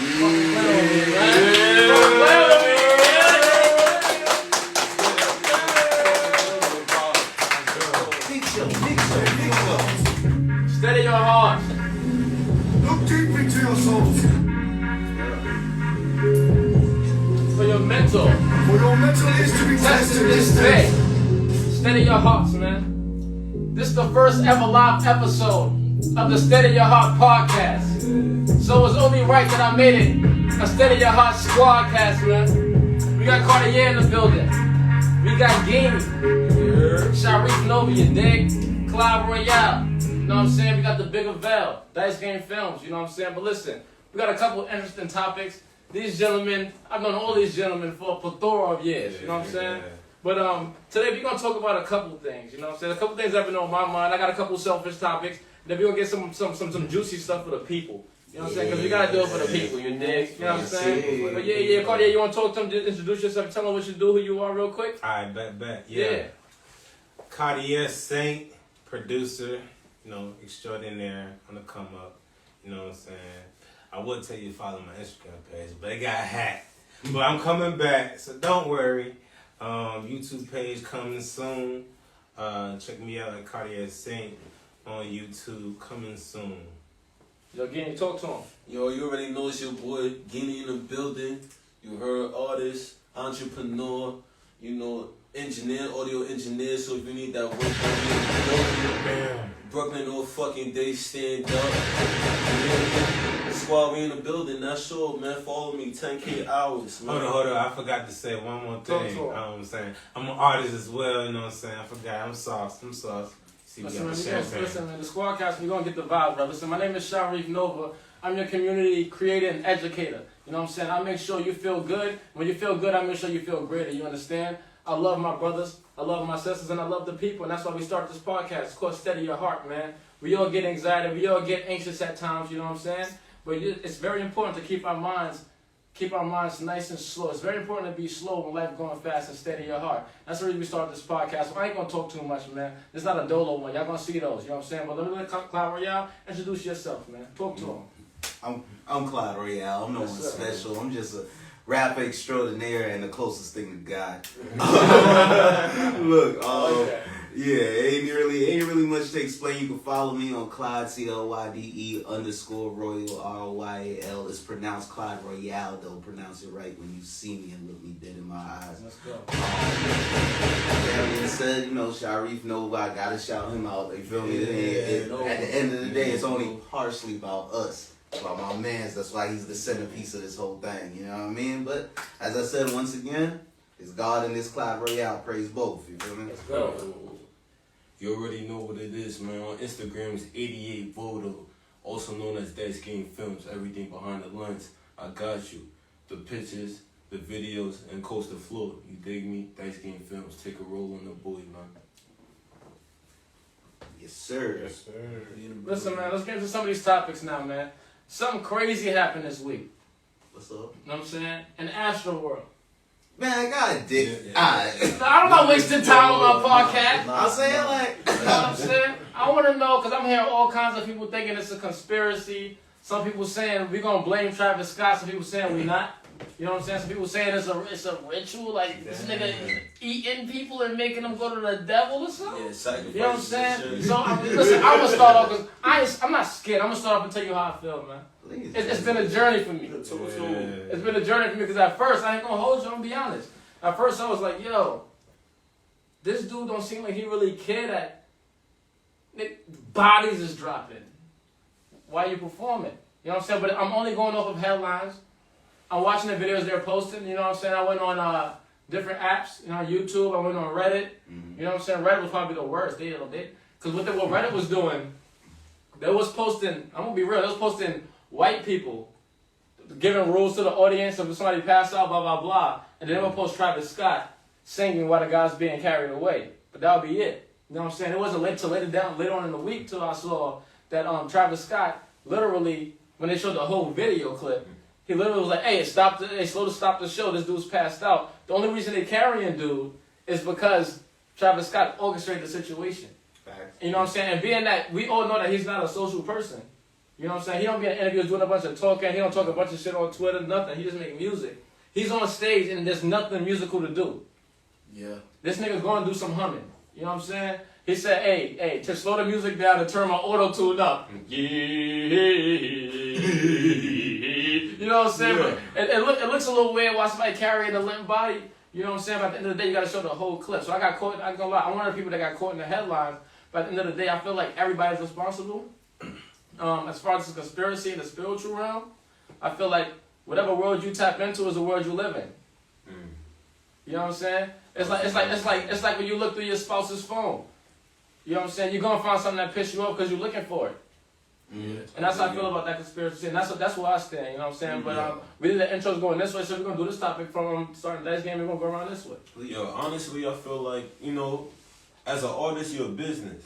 Steady your heart. Look deep into your souls. For your mental. For your mental is to be tested this day. Steady your hearts, man. This is the first ever live episode of the Steady Your Heart podcast. So it's only right that I made it a Steady Your Heart squadcast, man. We got Cartier in the building. We got Game. Sharif Nova, you dig? Clyde Royale. You know what I'm saying? We got the Bigger Veil. Dice Game Films, you know what I'm saying? But listen, we got a couple interesting topics. These gentlemen, I've known all these gentlemen for a plethora of years, you know what I'm saying? But today we're going to talk about a couple things, you know what I'm saying? A couple things that have been on my mind. I got a couple selfish topics. Then we're going to get some juicy stuff for the people. You know what I'm saying? Because we got to do it for the people, you dig? You know what I'm saying? But yeah, Cartier, you want to talk to them? Just introduce yourself. Tell them what you do, who you are real quick. All right, bet. Yeah. Cartier Saint, producer, you know, extraordinaire on the come up. You know what I'm saying? I would tell you to follow my Instagram page, but it got hacked. But I'm coming back, so don't worry. YouTube page coming soon. Check me out at Cartier Saint on YouTube, coming soon. Yo, Guinea, talk to him. Yo, you already know it's your boy Guinea in the building. You heard artist, entrepreneur, you know, engineer, audio engineer. So if you need that work, Brooklyn all fucking day, stand up. Squad, we in the building. That's all, man. Follow me, 10K hours, man. Hold on. I forgot to say one more thing. You know what I'm saying? I'm an artist as well, you know what I'm saying? I forgot. I'm sauce. See, listen, man, the Squadcast, we're going to get the vibe, bro. Listen, my name is Sharif Nova. I'm your community creator and educator. You know what I'm saying? I make sure you feel good. When you feel good, I make sure you feel greater. You understand? I love my brothers, I love my sisters, and I love the people. And that's why we started this podcast. It's called Steady Your Heart, man. We all get anxiety. We all get anxious at times, you know what I'm saying? But it's very important to keep our minds nice and slow. It's very important to be slow when life going fast and steady your heart. That's the reason we started this podcast. So I ain't going to talk too much, man. It's not a dolo one. Y'all going to see those, you know what I'm saying? But let me let Clyde Royale introduce yourself, man. Talk to him. I'm Clyde Royale. I'm no one special. I'm just a rapper extraordinaire and the closest thing to God. Look, ain't really much to explain. You can follow me on Clyde, CLYDE_Royal, ROYAL. It's pronounced Clyde Royale, though. Pronounce it right when you see me and look me dead in my eyes. Let's go. That being said, you know, Sharif Nova, I gotta shout him out. You feel me? At the end of the day, it's only partially about us. About my mans. That's why he's the centerpiece of this whole thing. You know what I mean? But as I said once again, it's God and this Clyde Royale. Praise both. You feel me? Let's go. You already know what it is, man. On Instagram is 88 Voto, also known as Dice Game Films. Everything behind the lens. I got you. The pictures, the videos, and coast to floor. You dig me? Dice Game Films. Take a roll on the boy, man. Yes, sir. Listen, man, let's get into some of these topics now, man. Something crazy happened this week. What's up? You know what I'm saying? In Astroworld. Man, I got a dick. I'm not wasting time on my podcast. I'm saying, like, You know what I'm saying? I want to know, because I'm hearing all kinds of people thinking it's a conspiracy. Some people saying we're going to blame Travis Scott. Some people saying we're not. You know what I'm saying? Some people saying it's a ritual. Like, this nigga eating people and making them go to the devil or something. Yeah, sacrifice. You know what I'm saying? So, listen, I'm going to start off, because I'm not scared. I'm going to start off and tell you how I feel, man. It's been a journey for me. It's been a journey for me, because at first, I ain't going to hold you, I'm going to be honest. At first, I was like, yo, this dude don't seem like he really cared that bodies is dropping. Why you performing? You know what I'm saying? But I'm only going off of headlines. I'm watching the videos they're posting. You know what I'm saying? I went on different apps. You know, YouTube. I went on Reddit. You know what I'm saying? Reddit was probably the worst. Because what Reddit was doing, they was posting, I'm going to be real, they was posting white people giving rules to the audience if somebody passed out, blah, blah, blah. And then they would post Travis Scott singing while the guy's being carried away. But that would be it. You know what I'm saying? It wasn't later on in the week till I saw that Travis Scott literally, when they showed the whole video clip, he literally was like, hey, slow to stop the show. This dude's passed out. The only reason they carrying dude is because Travis Scott orchestrated the situation. Facts. You know what I'm saying? And being that we all know that he's not a social person, You know what I'm saying? He don't be in interviews doing a bunch of talking. He don't talk a bunch of shit on Twitter, nothing. He just make music. He's on stage and there's nothing musical to do. Yeah. This nigga's going to do some humming. You know what I'm saying? He said, hey, to slow the music down and turn my auto-tune up. You know what I'm saying? Yeah. But it looks a little weird while somebody carrying a limp body. You know what I'm saying? But at the end of the day, you got to show the whole clip. So I got caught, I ain't gonna lie, I'm one of the people that got caught in the headlines. But at the end of the day, I feel like everybody's responsible. As far as the conspiracy and the spiritual realm, I feel like whatever world you tap into is the world you live in. You know what I'm saying? It's like when you look through your spouse's phone. You know what I'm saying? You're gonna find something that pisses you off because you're looking for it. And that's how I feel about that conspiracy. And that's where I stand. You know what I'm saying? But we did the intros going this way, so we're gonna do this topic from starting today's game. We're gonna go around this way. Yo, honestly, I feel like, you know, as an artist, you're a business.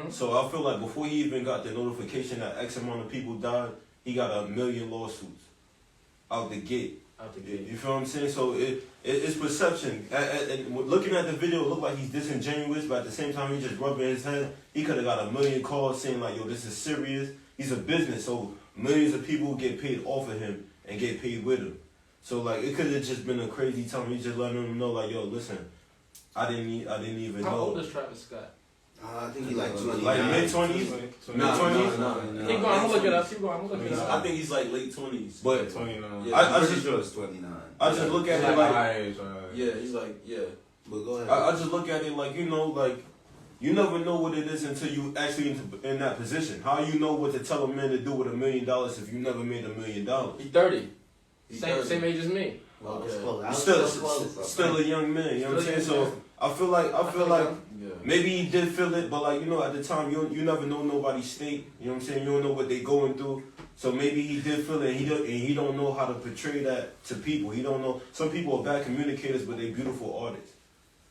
So I feel like before he even got the notification that X amount of people died, he got 1 million lawsuits out the gate. You feel what I'm saying? So it's perception. And looking at the video, it looked like he's disingenuous, but at the same time, he's just rubbing his head. He could have got 1 million calls saying like, yo, this is serious. He's a business, so millions of people get paid off of him and get paid with him. So like, it could have just been a crazy time. He's just letting them know like, yo, listen, I didn't even know. How old is Travis Scott? I think he like 29. Like mid-20s? Mid-20s? Keep going, I'm gonna look it up. I think he's like late 20s. But 29. Yeah, I'm pretty sure it's 29. I just look at it like, yeah, he's like, But go ahead. I just look at it like, you know, like, you never know what it is until you actually in that position. How you know what to tell a man to do with $1 million if you never made $1 million? He's 30. Same age as me. Well, it's close. I was Still a young man, you know what I'm saying? So I feel like maybe he did feel it, but like, you know, at the time you never know nobody's state, you know what I'm saying? You don't know what they going through. So maybe he did feel it and he don't know how to portray that to people. He don't know. Some people are bad communicators, but they beautiful artists.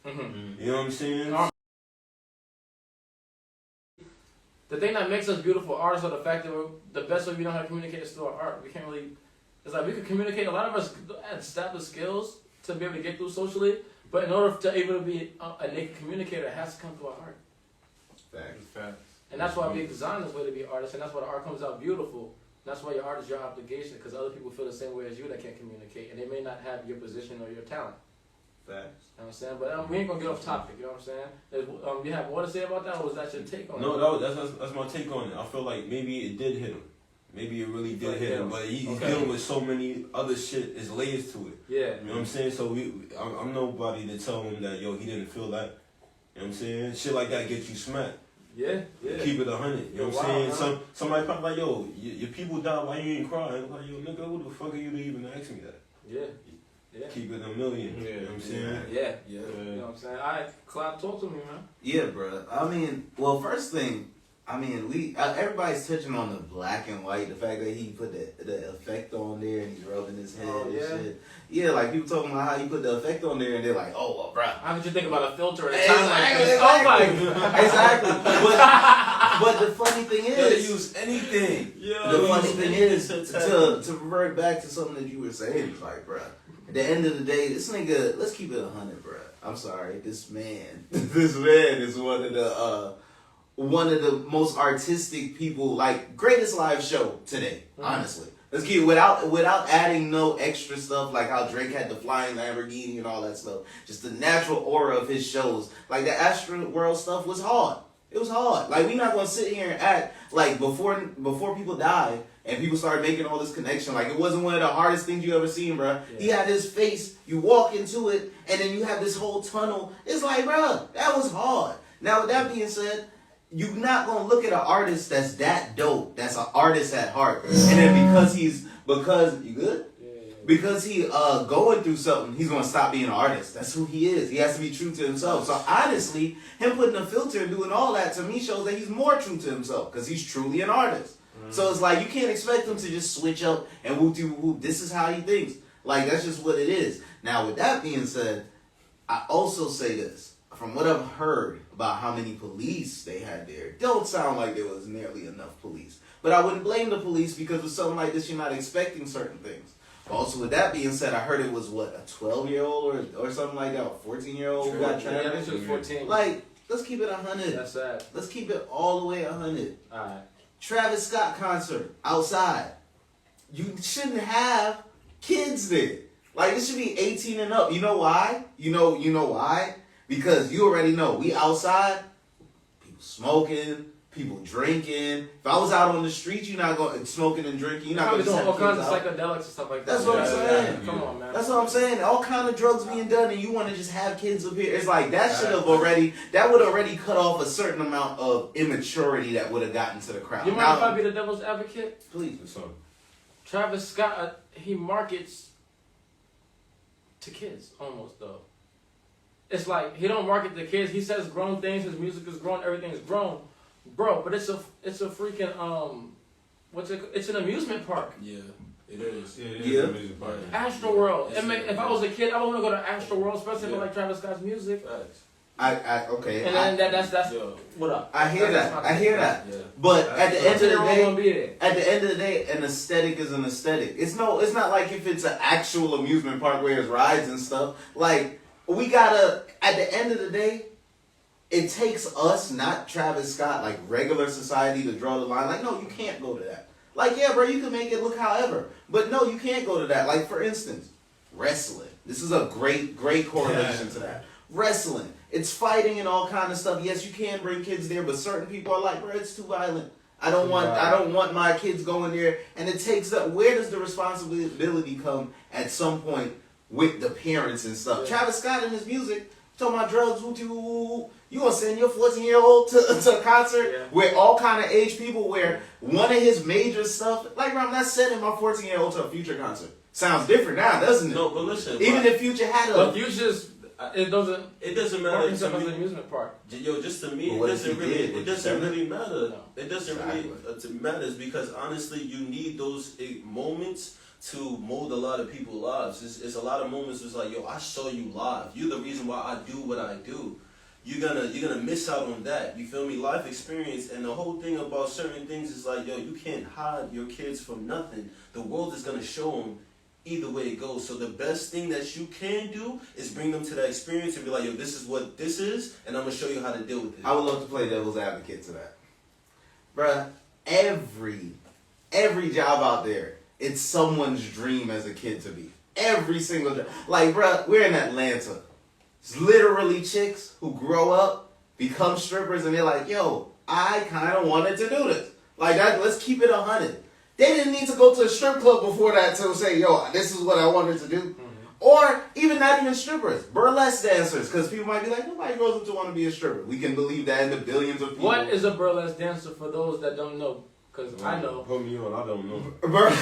You know what I'm saying? The thing that makes us beautiful artists are the fact that the best way we know how to communicate is through our art. We can't really. It's like we could communicate. A lot of us have established skills to be able to get through socially, but in order to able to be a naked communicator, it has to come through our art. Facts. And that's why we design this way to be artists, and that's why the art comes out beautiful. And that's why your art is your obligation, because other people feel the same way as you that can't communicate, and they may not have your position or your talent. Facts. You know what I'm saying? But we ain't gonna get off topic. You know what I'm saying? You have more to say about that, or was that your take on it? No, that's my take on it. I feel like maybe it did hit him. Maybe it really did hit him, but he's dealing with so many other shit. There's layers to it. Yeah. You know what I'm saying? So I'm nobody to tell him that, yo, he didn't feel that. You know what I'm saying? Shit like that gets you smacked. Yeah. Keep it 100. You know what I'm saying? Somebody probably like, yo, your people died, why you ain't crying? I'm like, yo, nigga, who the fuck are you to even ask me that? Yeah. Keep it 1 million. You know what I'm saying? Yeah. You know what I'm saying? All right, Cloud, talk to me, man. Yeah, bro. I mean, well, first thing, I mean, everybody's touching on the black and white, the fact that he put the effect on there and he's rubbing his head and shit. Yeah, like people talking about how he put the effect on there and they're like, oh, well, bro. How would you think about a filter at a time like this? Exactly. Oh my God. Exactly. But the funny thing is, They use anything. the funny thing is, to revert back to something that you were saying, it's like, bro, at the end of the day, this nigga, let's keep it 100, bro. I'm sorry, this man is one of the most artistic people, like, greatest live show today, honestly. Let's keep it without adding no extra stuff like how Drake had the flying Lamborghini and all that stuff. Just the natural aura of his shows. Like the Astroworld stuff was hard. It was hard. Like we not gonna sit here and act like before people died and people started making all this connection. Like it wasn't one of the hardest things you ever seen, bro. Yeah. He had his face. You walk into it and then you have this whole tunnel. It's like, bro, that was hard. Now with that being said, you're not gonna look at an artist that's that dope, that's an artist at heart, and then because you good? Because he going through something, he's gonna stop being an artist. That's who he is. He has to be true to himself. So honestly, him putting a filter and doing all that to me shows that he's more true to himself because he's truly an artist. So it's like you can't expect him to just switch up and whoop. This is how he thinks. Like that's just what it is. Now with that being said, I also say this. From what I've heard about how many police they had there, don't sound like there was nearly enough police. But I wouldn't blame the police because with something like this, you're not expecting certain things. Also, with that being said, I heard it was, what, a 12-year-old or something like that, a 14-year-old who got trapped? Yeah, I think she was 14. Like, let's keep it 100. That's sad. Let's keep it all the way 100. All right. Travis Scott concert outside. You shouldn't have kids there. Like, it should be 18 and up. You know why? You know why? Because you already know. We outside, people smoking, people drinking. If I was out on the street, you're not going smoking and drinking. You're not going to doing have all kinds kids of out. psychedelics and stuff like that. That's what I'm saying. Come on, man. That's what I'm saying. All kind of drugs being done, and you want to just have kids up here. It's like that would already cut off a certain amount of immaturity that would have gotten to the crowd. You mind if I be the devil's advocate? Please. Travis Scott, he markets to kids almost though. It's like he don't market to kids. He says grown things. His music is grown. Everything is grown, bro. But it's a freaking it's an amusement park. Yeah, it is. Yeah, it is Yeah. a music party. Astroworld. It's If I was a kid, I would want to go to Astroworld, especially if I like Travis Scott's music. Facts. Okay. And then that's Yo. what up. I hear that. I hear that. Yeah. But at the end of the They're all gonna day, be there. at the end of the day, an aesthetic is an aesthetic. It's not like if it's an actual amusement park where there's rides and stuff. Like, we gotta, at the end of the day, it takes us, not Travis Scott, like regular society, to draw the line. Like, no, you can't go to that. Like, yeah, bro, you can make it look however. But no, you can't go to that. Like, for instance, wrestling. This is a great correlation to that. Wrestling. It's fighting and all kind of stuff. Yes, you can bring kids there, but certain people are like, bro, it's too violent. I don't want my kids going there. And it takes up, where does the responsibility come at some point with the parents and stuff? Yeah. Travis Scott in his music, talking about drugs, you gonna send your 14-year-old to a concert with all kind of age people, where one of his major stuff, like, bro, I'm not sending my 14-year-old to a Future concert. Sounds different now, doesn't it? No, but listen. Even if Future had a... But Future's it doesn't matter market to himself as me. an amusement park. Yo, just to me, But it what doesn't if he really, did? it Would you doesn't send really matter. No. It doesn't really matters because honestly, you need those moments to mold a lot of people's lives. It's a lot of moments. It's like, yo, I saw you live. You're the reason why I do what I do. You're gonna miss out on that. You feel me? Life experience, and the whole thing about certain things is like, yo, you can't hide your kids from nothing. The world is gonna show them either way it goes. So the best thing that you can do is bring them to that experience and be like, yo, this is what this is, and I'm gonna show you how to deal with it. I would love to play devil's advocate to that. Bruh, every job out there, it's someone's dream as a kid to be. Every single job. Like, bruh, we're in Atlanta. It's literally chicks who grow up, become strippers, and they're like, yo, I kind of wanted to do this. Like, that. Let's keep it 100. They didn't need to go to a strip club before that to say, yo, this is what I wanted to do. Mm-hmm. Or even not even strippers, burlesque dancers, because people might be like, nobody grows up to want to be a stripper. We can believe that in the billions of people. What is a burlesque dancer for those that don't know? Because I know. Put me on, I don't know. Well,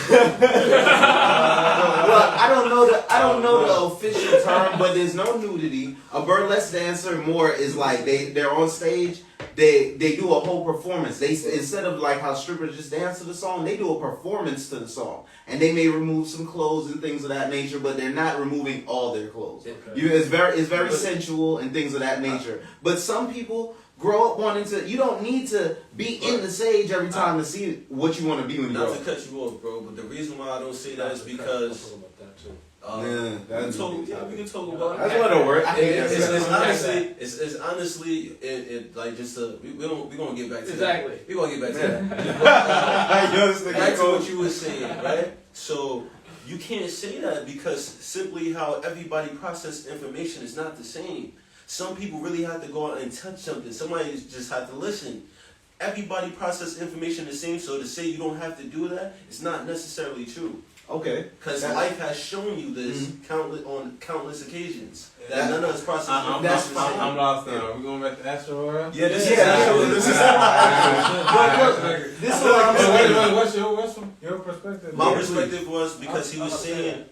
I don't know the official term, but there's no nudity. A burlesque dancer more is like they're on stage. They do a whole performance. They, instead of like how strippers just dance to the song, they do a performance to the song, and they may remove some clothes and things of that nature, but they're not removing all their clothes. Okay. It's very sensual and things of that nature. But some people grow up wanting to. You don't need to be in the stage every time to see what you want to be when you grow Not up. to cut you off, bro, but the reason why I don't say that is because we can talk about it. That's what it'll work. I think It's honestly like just we're gonna get back to Exactly. that. We're gonna get back to that. Back to Yo, what you were saying, right? So you can't say that because simply how everybody processes information is not the same. Some people really have to go out and touch something. Somebody just have to listen. Everybody processes information the same, so to say you don't have to do that, it's not necessarily true. Okay. Because life has shown you this on countless occasions. That none of us process I'm information the same. lost now. Are we going back to Astroworld? Yeah, this What's your perspective? My perspective was because he was saying,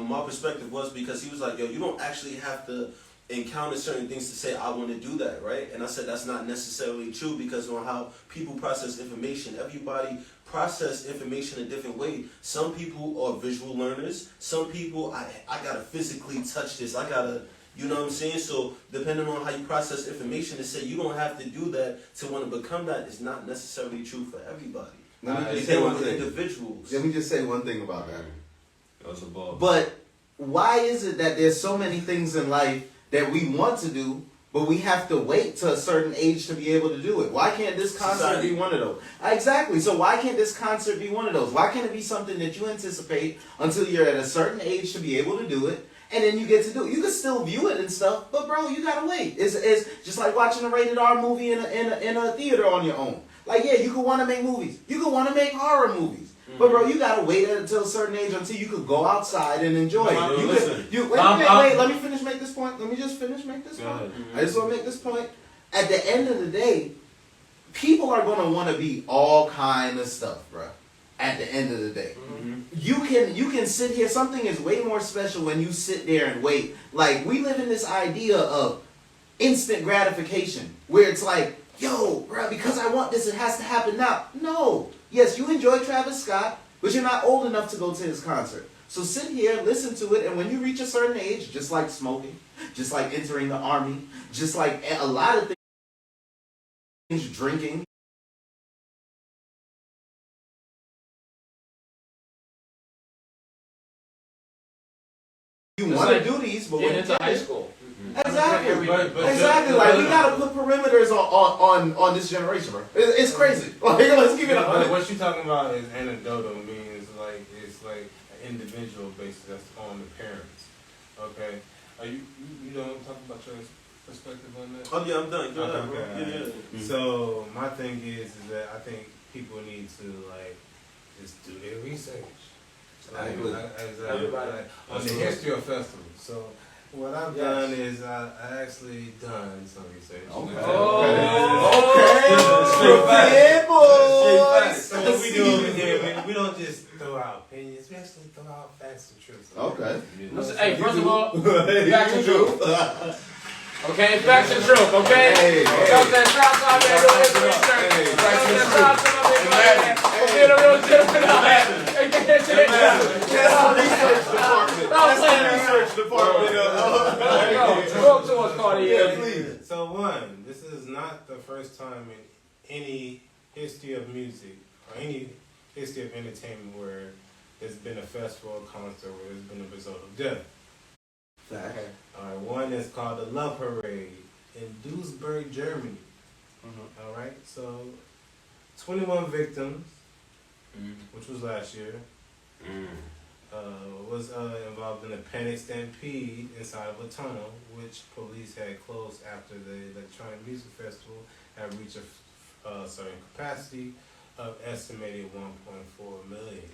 my perspective was because he was like, yo, you don't actually have to encounter certain things to say I want to do that, right? And I said that's not necessarily true because on how people process information, everybody process information a different way. Some people are visual learners. Some people, I gotta physically touch this. I gotta, you know what I'm saying? So depending on how you process information, to say you don't have to do that to want to become that is not necessarily true for everybody. Let me just They say want one thing. individuals. Let me just say one thing about that. That's a ball. But why is it that there's so many things in life that we want to do, But we have to wait to a certain age to be able to do it. Why can't this concert be one of those? Exactly. So why can't this concert be one of those? Why can't it be something that you anticipate until you're at a certain age to be able to do it, and then you get to do it? You can still view it and stuff, but bro, you gotta wait. It's just like watching a rated R movie in a theater on your own. Like, yeah, you could want to make movies. You could want to make horror movies. But bro, you gotta wait until a certain age until you could go outside and enjoy it. Wait, let me finish make this point. Let me just finish make this point. I just want to make this point. At the end of the day, people are gonna want to be all kind of stuff, bro. At the end of the day, you can sit here. Something is way more special when you sit there and wait. Like, we live in this idea of instant gratification, where it's like, yo, bro, because I want this, it has to happen now. No. Yes, you enjoy Travis Scott, but you're not old enough to go to his concert. So sit here, listen to it, and when you reach a certain age, just like smoking, just like entering the army, just like a lot of things, drinking, you want to do these, but when into high school. Exactly. Exactly. Like, we gotta put perimeters on this generation, bro. It's crazy. Like, let's keep it up. What you talking about is anecdotal, means like it's like an individual basis that's on the parents. Okay. Are you don't talk about your perspective on that? Oh yeah, I'm done. Go ahead, bro. Okay. Yeah. So my thing is that I think people need to like just do their research. Like, on the history of festivals. So what I've done is I actually done some research. Okay. So what we do here, we don't just throw out opinions, we actually throw out facts and truths. Okay. Hey, first of all, facts and truth. Okay, facts and truth, okay? Hey, Shout out to doing his research. Shout out to my big man. Being a real gentleman out here. That's the research department. That's the research department. Talk to us, Cardi. Yeah, please. So one, this is not the first time in any history of music or any history of entertainment where there's been a festival or concert where there's been a result of death. Okay. Alright, one is called the Love Parade in Duisburg, Germany. Alright, so 21 victims, which was last year, was involved in a panic stampede inside of a tunnel, which police had closed after the electronic music festival had reached a certain capacity of estimated 1.4 million.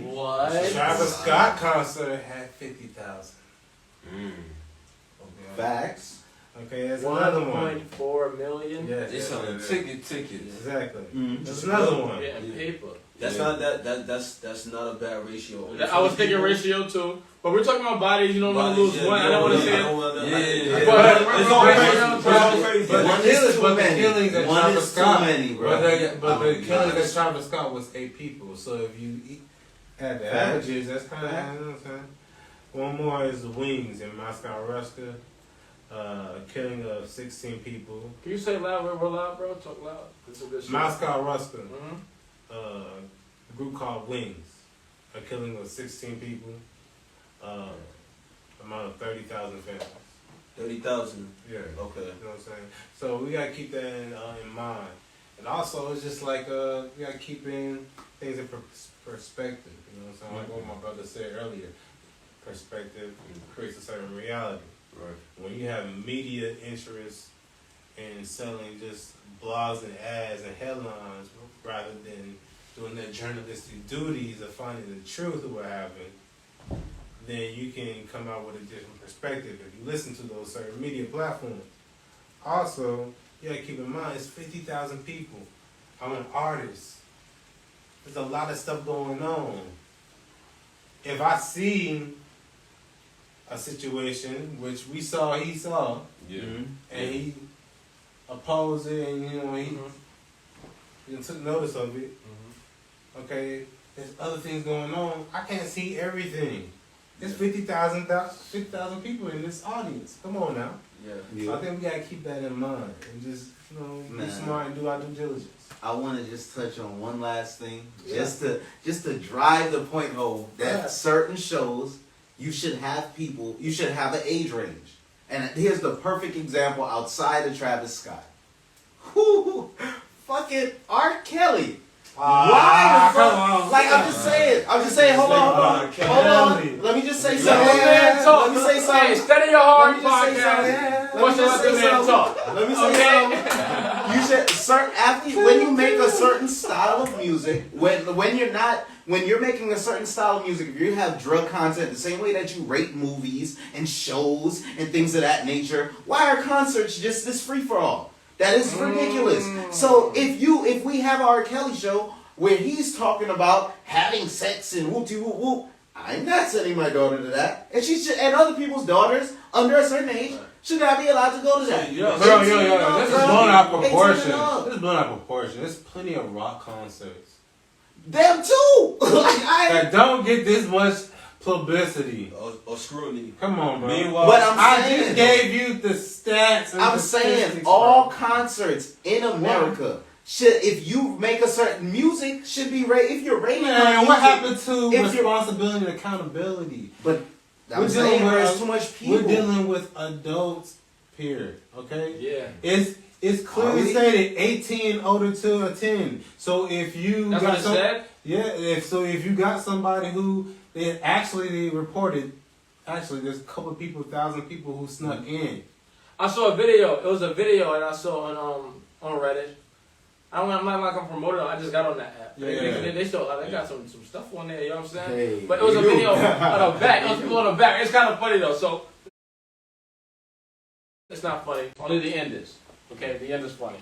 What? Travis Scott concert had 50,000. Facts. Okay, that's another one. 1.4 million? Yes, They selling tickets. Exactly. That's another one. Yeah, and paper. That's not that's not a bad ratio. I was thinking ratio too, but we're talking about bodies. You don't want to lose one. I don't want to say it. But the killings at One Travis is too Scott, many, bro. but the killings at Travis Scott was 8 people. So if you add the averages, that's kind of, you know what I'm saying. One more is the Wings in Moscow, Russia. Killing of 16 people. Can you say loud? We're loud, bro. Talk loud. This is a good shit. Moscow, Russia. A group called Wings. A killing of 16 people. Amount of 30,000 families. 30,000. Yeah. Okay. You know what I'm saying? So we gotta keep that in mind. And also, it's just like we gotta keep in things in perspective. You know what I'm saying? Like what my brother said earlier. Perspective creates a certain reality. Right. When you have media interest in selling just blogs and ads and headlines rather than doing their journalistic duties of finding the truth of what happened, then you can come out with a different perspective if you listen to those certain media platforms. Also, you gotta keep in mind, it's 50,000 people. I'm an artist. There's a lot of stuff going on. If I see a situation which he saw, and he opposed it, and he took notice of it. Okay, there's other things going on. I can't see everything. There's 50,000 people in this audience. Come on now. Yeah. So I think we gotta keep that in mind and just be smart and do our due diligence. I want to just touch on one last thing, just to drive the point home that certain shows you should have an age range. And here's the perfect example outside of Travis Scott. Who fucking R. Kelly. Why the fuck? Like, I'm just saying, hold on. Let me just say something. Let me say something. Hey, Steady Your Heart Let me just say podcast. something. What's your other man talk? Let me say something. You should when you make a certain style of music, when you're making a certain style of music, if you have drug content the same way that you rate movies and shows and things of that nature, why are concerts just this free for all? That is ridiculous. So if we have our R. Kelly show where he's talking about having sex and whoop-de whoop whoop, I'm not sending my daughter to that. And she should, and other people's daughters under a certain age should not be allowed to go to that. Yo, this is blown out proportion. This is blown out proportion. There's plenty of rock concerts. Them too. That don't get this much publicity or scrutiny. Come on, bro. Meanwhile, But I just gave you the stats. And I'm the saying statistics, all bro. concerts in America should, if you make a certain music, should be rated. If you're rating, Man, what happened to if you're- responsibility and accountability? But I'm We're saying dealing with there's too much people. We're dealing with adults, period. Okay. Yeah. It's clearly Are we? stated 18 and older to attend. So if you That's what it said? yeah, if you got somebody who they reported, actually there's a couple of people, 1,000 people who snuck in. I saw a video. It was a video that I saw on Reddit. I'm not gonna promote it. I just got on that app. They still they got some stuff on there. You know what I'm saying? Hey, but it was a you. video on the back. It was people on the back. It's kind of funny though. So it's not funny. Only the end is. Okay, the end is funny.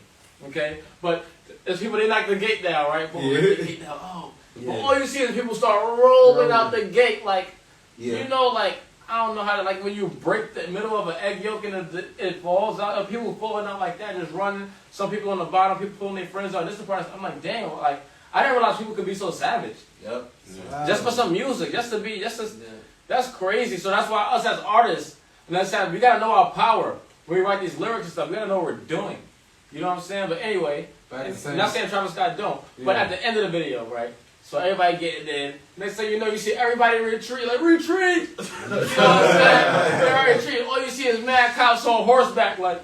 Okay, but there's people they knock the gate down, right? Boom, Yeah. the gate down. Oh, Yeah. but all you see is people start rolling out the gate like. Yeah. You know, like, I don't know how to, like, when you break the middle of an egg yolk and it falls out, people falling out like that, just running. Some people on the bottom, people pulling their friends out. This is the part, I'm like, damn, like, I didn't realize people could be so savage. Yep. Just for some music, that's crazy. So that's why us as artists, and we gotta know our power. When we write these lyrics and stuff, we gotta know what we're doing. You know what I'm saying? But anyway, I'm not saying Travis Scott don't, but at the end of the video, right? So everybody getting in. Next thing you know, you see everybody retreat. Like, retreat! You know what I'm saying? Everybody retreat. All you see is mad cops on horseback, like,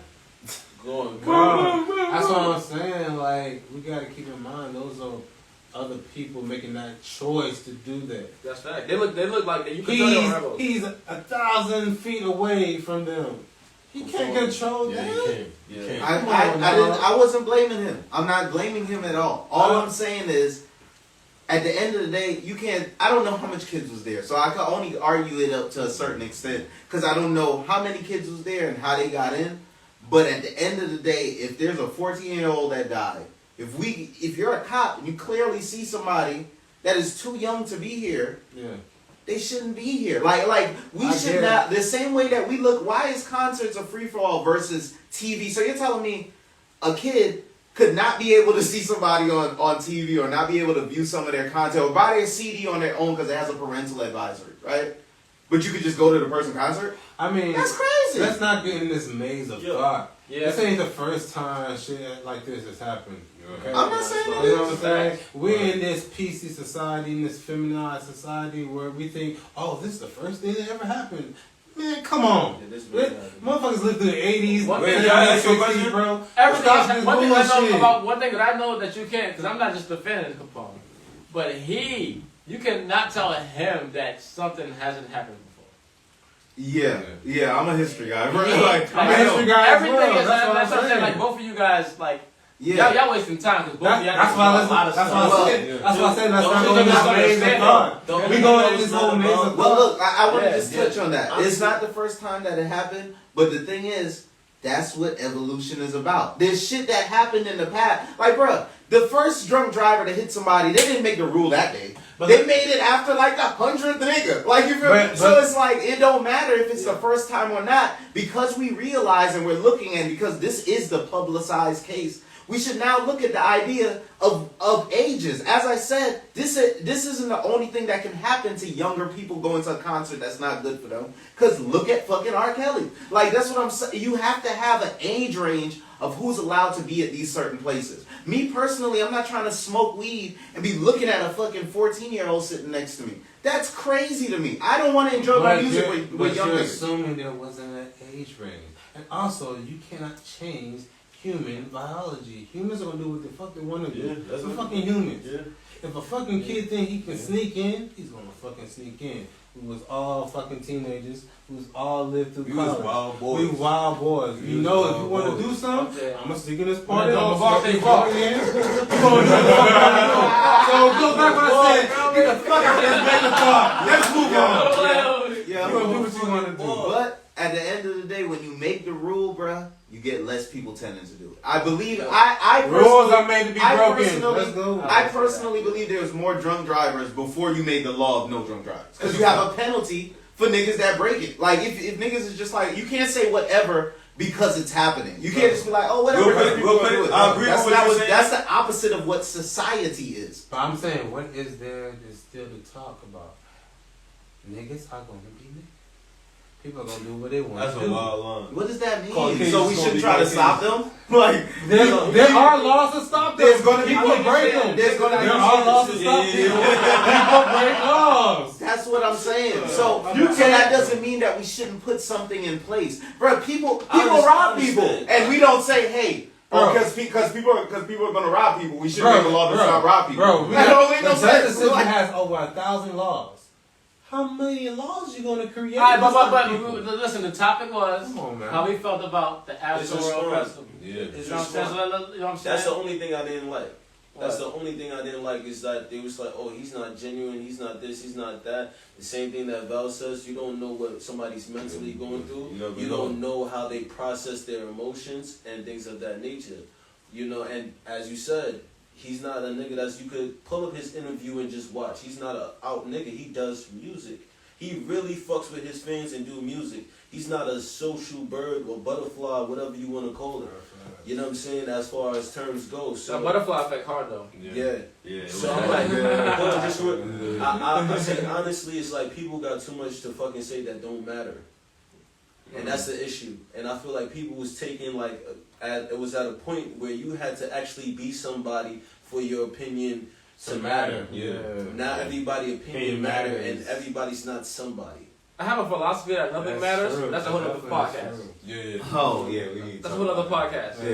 Going. That's what I'm saying. Like, we gotta keep in mind those are other people making that choice to do that. that's fact. They look like that. You can tell they're rebels. He's 1,000 feet away from them. He can't control Yeah, that. you can. You can. I wasn't blaming him. I'm not blaming him at all. All I'm saying is, at the end of the day, you can't. I don't know how much kids was there, so I can only argue it up to a certain extent because I don't know how many kids was there and how they got in. But at the end of the day, if there's a 14-year-old that died, if you're a cop and you clearly see somebody that is too young to be here, Yeah. they shouldn't be here. Like we should not. The same way that we look. Why is concerts a free for all versus TV? So you're telling me a kid could not be able to see somebody on TV or not be able to view some of their content or buy their CD on their own because it has a parental advisory, right? But you could just go to the person's concert? I mean, That's crazy. Let's not get in this maze of thought. Yeah. This ain't the first time shit like this has happened. Okay? I'm not saying You know what I'm saying? We're in this PC society, in this feminized society where we think, oh, this is the first thing that ever happened. Man, come on. Yeah, this really happened. Motherfuckers lived through the 80s, One the thing- 60s, bro. Everything Stop is, this one thing I know bullshit. about one thing that I know that you can't, because I'm not just defending Capone, but you cannot tell him that something hasn't happened before. Yeah, I'm a history guy. I'm a history guy as Everything well. is That's what I'm saying. saying. Like both of you guys, like Yeah. y'all wasting time because both of y'all That's know why a lot of that's stuff. why I said let's Don't not you go in this just maze of understand thought. Don't We you going know in this it's whole not maze about- of Well, thought. look, I want to Yeah, just touch on that. I'm- It's not the first time that it happened, but the thing is, that's what evolution is about. There's shit that happened in the past. Like, bruh, the first drunk driver to hit somebody, they didn't make the rule that day. But They made it after like the 100th nigga. Like, you feel me? But- So it's like, it don't matter if it's the first time or not, because we realize and we're looking and because this is the publicized case. We should now look at the idea of ages. As I said, this isn't the only thing that can happen to younger people going to a concert that's not good for them. Because look at fucking R. Kelly. Like, that's what I'm saying. You have to have an age range of who's allowed to be at these certain places. Me personally, I'm not trying to smoke weed and be looking at a fucking 14-year-old sitting next to me. That's crazy to me. I don't want to enjoy my music with young you're niggas. assuming there wasn't an age range. And also, you cannot change human biology. Humans are going to do what the fuck they want to do. Yeah, that's We're what- fucking humans. Yeah. If a fucking kid think he can sneak in, he's going to fucking sneak in. We was all fucking teenagers. We was all lived through We was college. wild boys. We wild boys. We You was know, if wild you want to boys. do something, Okay. I'm going to sneak in this party. No, I'm bar, going to they bar. fucking in. You gonna do what the fuck I do. So go back what I said. Get the fuck out of this mega car. Let's move on. Yeah, You gonna do what you want to do. But at the end of the day, when you make the rule, bruh, you get less people tending to do it. I believe I Rules personally- are made to be I broken. personally- Let's go. I personally believe there's more drunk drivers before you made the law of no drunk drivers. Because you have a penalty for niggas that break it. Like, if niggas is just like, you can't say whatever because it's happening. You can't just be like, oh, whatever. Real quick, people real gonna quick, do it. I agree That's with what not you're saying. That's the opposite of what society is. But I'm saying, what is there to still to talk about? Niggas are gonna be niggas. People are gonna do what they want That's to a do. wild line. What does that mean? Caucasians So we gonna shouldn't be try to Caucasians. stop them? Like, There are laws to stop them. There's gonna be people niggas break saying- them. there's gonna be there are laws to Yeah, stop yeah, people. People break laws. That's what I'm saying. So, You so that doesn't mean that we shouldn't put something in place, bro. People rob people, understand. and we don't say, "Hey, Bro. because people are gonna rob people. We should Bro, make a law to bro, stop rob people." Bro, that don't make no the justice sense. system Like, has over 1,000 laws. How many laws you gonna create? Alright, to stop but people? listen, the topic was Come on, man. how we felt about the It's Astroworld just Festival. Yeah. You know what I'm saying? So, you know what I'm saying? That's the only thing I didn't like. That's What? the only thing I didn't like is that they was like, oh, he's not genuine, he's not this, he's not that. The same thing that Val says, you don't know what somebody's mentally going through. You never You know. don't know how they process their emotions and things of that nature. You know, and as you said, he's not a nigga that's, you could pull up his interview and just watch. He's not a out nigga, he does music. He really fucks with his fans and do music. He's not a social bird or butterfly, whatever you want to call it. You know what I'm saying? As far as terms go. The So butterfly effect hard though. yeah. Yeah. it So was I'm like, yeah. hold on, just real- I say honestly, it's like people got too much to fucking say that don't matter, and that's the issue. And I feel like people was taking like, it was at a point where you had to actually be somebody for your opinion to matter. Yeah. Not everybody opinion Opinion matter, matters. and everybody's not somebody. I have a philosophy that nothing matters. true. That's a whole other Definitely podcast. true. Yeah. oh yeah, we need. That's a whole other podcast. Yeah.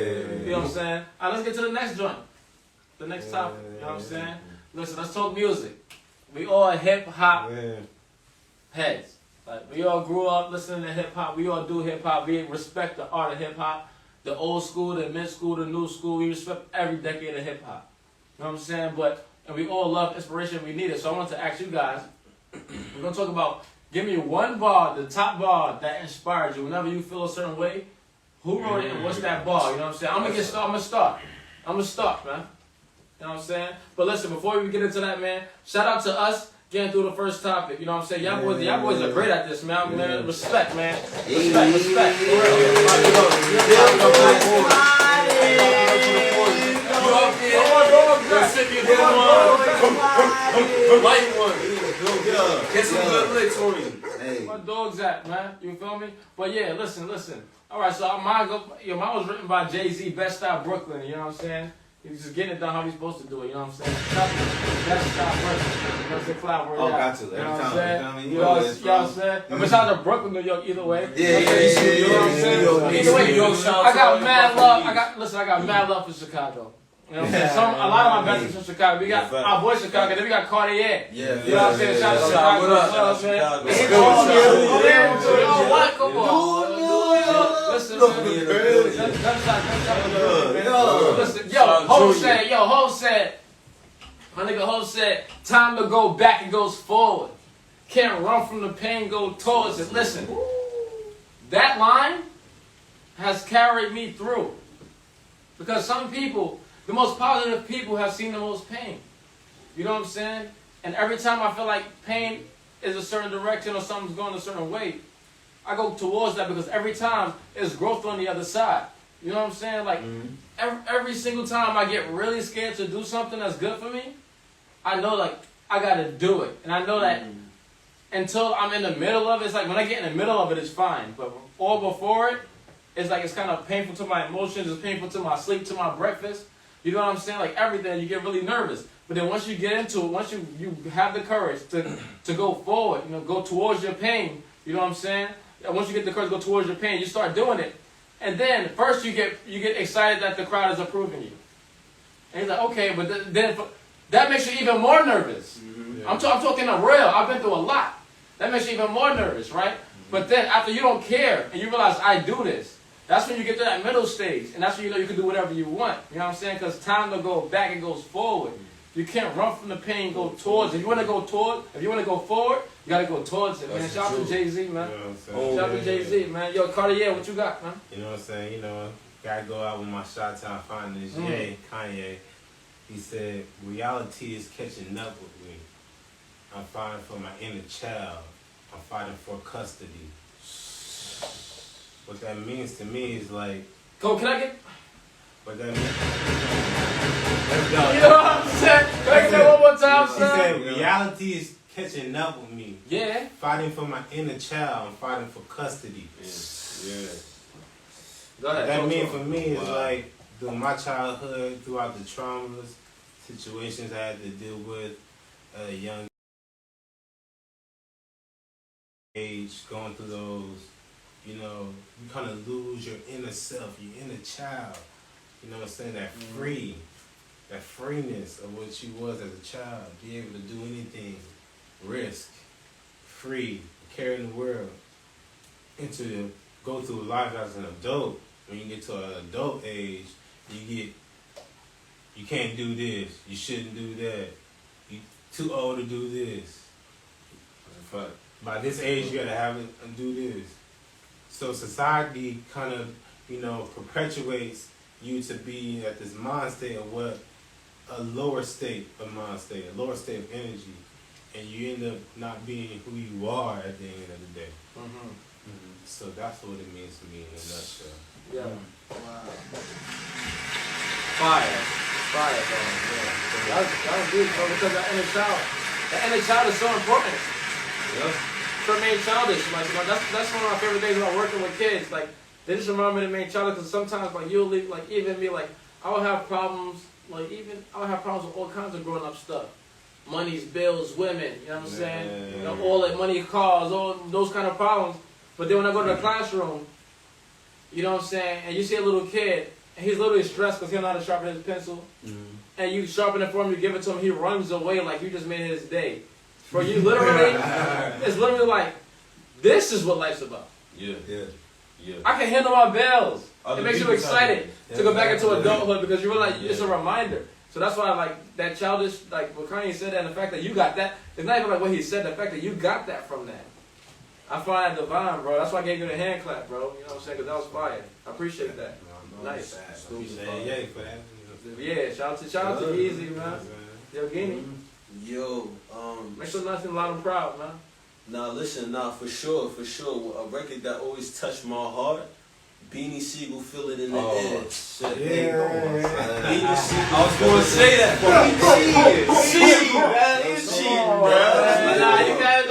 You know what I'm saying? Alright, let's get to the next joint. The next topic. You know what I'm saying? Listen, let's talk music. We all hip hop heads. Like we all grew up listening to hip hop. We all do hip hop. We respect the art of hip hop. The old school, the mid school, the new school. We respect every decade of hip hop. You know what I'm saying? And we all love inspiration. We need it. So I want to ask you guys. We're gonna talk about. Give me one bar, the top bar that inspired you. Whenever you feel a certain way, who wrote it and what's that bar? You know what I'm saying? I'm gonna start, man. You know what I'm saying? But listen, before we get into that, man, shout out to us getting through the first topic. You know what I'm saying? Y'all boys are great at this, man. Man, respect, man. Respect. For real. Light one. Get some good licks on you. Hey, My dog's at, man. You feel me? But yeah, listen. All right, so mine was written by Jay-Z, Best Style Brooklyn. You know what I'm saying? He's just getting it done how he's supposed to do it. You know what I'm saying? Best Style Brooklyn. You know what I'm saying? Collaborate. Oh, out. got to. You know Every what I'm time, saying? you feel me? You know what I'm saying? And shout out to Brooklyn, New York, either way. Yeah, You know what I'm saying? You know what I'm saying? Either way, New York, shout out I to got all the mad Buffalo love. Eagles. I got mad love for Chicago. You know what I'm saying? A lot of my best is from Chicago. We got our boy Chicago, then we got Cartier. Yeah. You know what I'm saying? Shout out to Chicago. What up? Shout out, man. Chicago. It's Go, all Chicago. good. Yeah. Oh, what? Come on. Listen, man. Listen, Ho said, my nigga Ho said, time to go back, it goes forward. Can't run from the pain, go towards it. Listen, that line has carried me through. Because some people, the most positive people have seen the most pain. You know what I'm saying? And every time I feel like pain is a certain direction or something's going a certain way, I go towards that because every time there's growth on the other side. You know what I'm saying? Like, every single time I get really scared to do something that's good for me, I know, like, I got to do it. And I know that until I'm in the middle of it, it's like when I get in the middle of it, it's fine. But all before it, it's like it's kind of painful to my emotions, it's painful to my sleep, to my breakfast. You know what I'm saying? Like everything, you get really nervous. But then once you get into it, once you have the courage to go forward, you know, go towards your pain, you know what I'm saying? Once you get the courage to go towards your pain, you start doing it. And then first you get excited that the crowd is approving you. And he's like, okay, but then that makes you even more nervous. Mm-hmm. Yeah. I'm talking real. I've been through a lot. That makes you even more nervous, right? Mm-hmm. But then after you don't care and you realize I do this, that's when you get to that middle stage. And that's when you know you can do whatever you want. You know what I'm saying? Because time don't go back, it goes forward. You can't run from the pain, go towards it. If you want to go forward, you got to go towards it, man. That's Shout out to true. Jay-Z, man. You know what I'm saying? Shout out to Jay-Z, man. Yo, Cartier, what you got, man? You know what I'm saying? You know, gotta go out with my shot town finest, Kanye. He said, reality is catching up with me. I'm fighting for my inner child. I'm fighting for custody. What that means to me is like, Go, can I get... what that means. You know what I'm saying? Can I get that one more time, He son? said, reality is catching up with me. Yeah. Fighting for my inner child. I'm fighting for custody. Yeah. Go ahead. What that talk means to for him. me is like, through my childhood, throughout the traumas, situations I had to deal with at a young age, going through those, you know, you kind of lose your inner self, your inner child. You know what I'm saying? That that freeness of what you was as a child, be able to do anything, risk, free, carry in the world, and to go through life as an adult. When you get to an adult age, you can't do this, you shouldn't do that, you too old to do this. But by this age, you gotta have it and do this. So society kind of, you know, perpetuates you to be at this mind state of what a lower state of mind state, a lower state of energy, and you end up not being who you are at the end of the day. So that's what it means to me in a nutshell. Yeah. Wow. Fire, bro. Yeah. That was deep, bro, because that inner child is so important. Yeah. To remain childish, like, you know, that's one of my favorite things about working with kids. Like, they just remind me to remain childish because sometimes, like, you'll leave, like, even me, like, I would have problems, like, I would have problems with all kinds of growing up stuff. Money's, bills, women, you know what I'm saying? You know, all that money, cars, all those kind of problems. But then when I go to the classroom, you know what I'm saying, and you see a little kid, and he's literally stressed because he don't know how to sharpen his pencil, and you sharpen it for him, you give it to him, he runs away like you just made his day. Bro, you literally, it's literally like, this is what life's about. Yeah. I can handle my bills. Other It makes you people excited tell to you. go back into adulthood because you realize Yeah. it's a reminder. So that's why, like, that childish, like, what Kanye said, and the fact that you got that, it's not even like what he said, the fact that you got that from that. I find that divine, bro. That's why I gave you the hand clap, bro. You know what I'm saying? Because that was fire. I appreciate that. Nice. Yeah, for that. Yeah, shout out to Easy, man. Yo, Guinea. Yo, Make sure nothing loud and proud, man. for sure. A record that always touched my heart. Beanie Siegel, Feel It in the Air. Shit. Beanie Siegel. I was going to say that. Nah, you got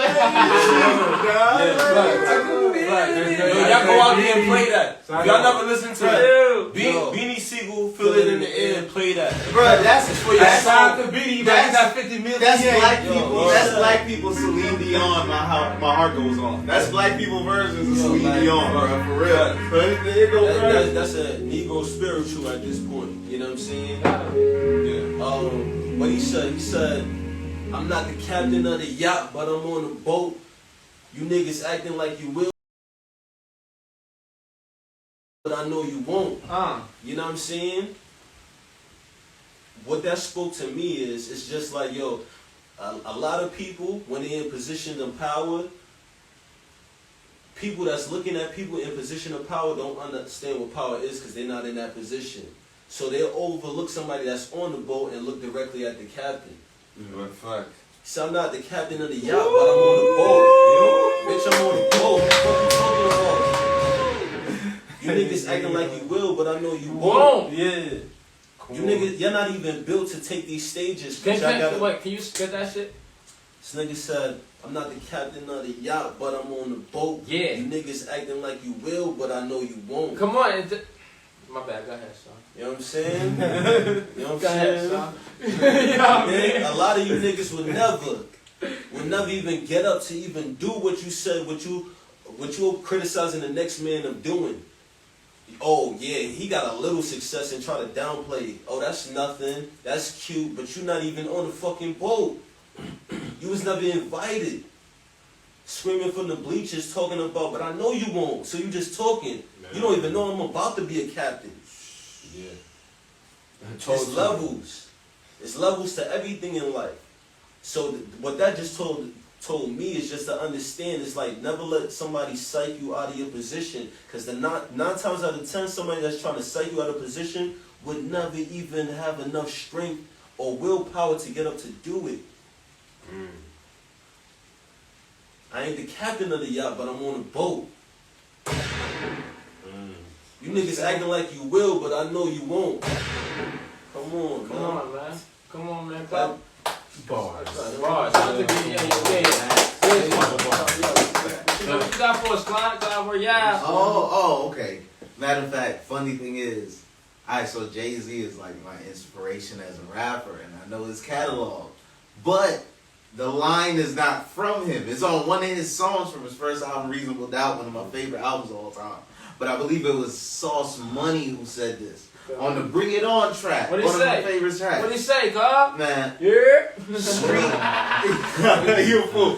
Y'all go out there and play that. If y'all never listen to it, Dude. Beanie Siegel, Feel It in the Air, and play that. Bro, that's For your song to Beanie, man. He got 50 million. That's black Yo, people. bro. That's black people. Celine Dion. My heart goes on. That's black people versions of Celine Dion, bro. For real. But it go crazy. That's a Negro spiritual at this point. You know what I'm saying? What he said, I'm not the captain of the yacht, but I'm on the boat. You niggas acting like you will, but I know you won't. You know what I'm saying? What that spoke to me is, it's just like, yo, a lot of people, when they're in positions of power, people that's looking at people in position of power don't understand what power is because they're not in that position. So they'll overlook somebody that's on the boat and look directly at the captain. Fact. So I'm not the captain of the yacht, but I'm on the boat. Bitch, I'm on the boat. What you talking about? You niggas acting like you will, but I know you won't. Yeah. You niggas, you're not even built to take these stages. Can you spit that shit? This nigga said, I'm not the captain of the yacht, but I'm on the boat. Yeah. You niggas acting like you will, but I know you won't. Come on. My bad. Go ahead, son. You know what I'm saying? You know what I'm Go ahead, saying? son. You know what I mean? A lot of you niggas would never even get up to even do what you said, what you're criticizing the next man of doing. Oh yeah, he got a little success and try to downplay it. Oh, that's nothing. That's cute, but you're not even on the fucking boat. You was never invited. Screaming from the bleachers, talking about, but I know you won't. So you just talking. You don't even know I'm about to be a captain. Yeah. It's levels. It's levels to everything in life. So what that just told me is just to understand, it's like never let somebody psych you out of your position, because the nine times out of 10 somebody that's trying to psych you out of position would never even have enough strength or willpower to get up to do it. I ain't the captain of the yacht, but I'm on a boat. You niggas acting like you will, but I know you won't. Come on, Come man. on, man. Come on, man. Clap. Bars. Bars. Shout out to B. Yeah. What you got for us, Clyde? Clyde, where y'all? Oh, okay. Matter of fact, funny thing is, alright, so Jay-Z is like my inspiration as a rapper, and I know his catalog. But the line is not from him. It's on one of his songs from his first album, Reasonable Doubt, one of my favorite albums of all time. But I believe it was Sauce Money who said this. On the Bring It On track. What'd he one say? of my favorite tracks. What'd he say, God? Man. Yeah. Street, you a fool.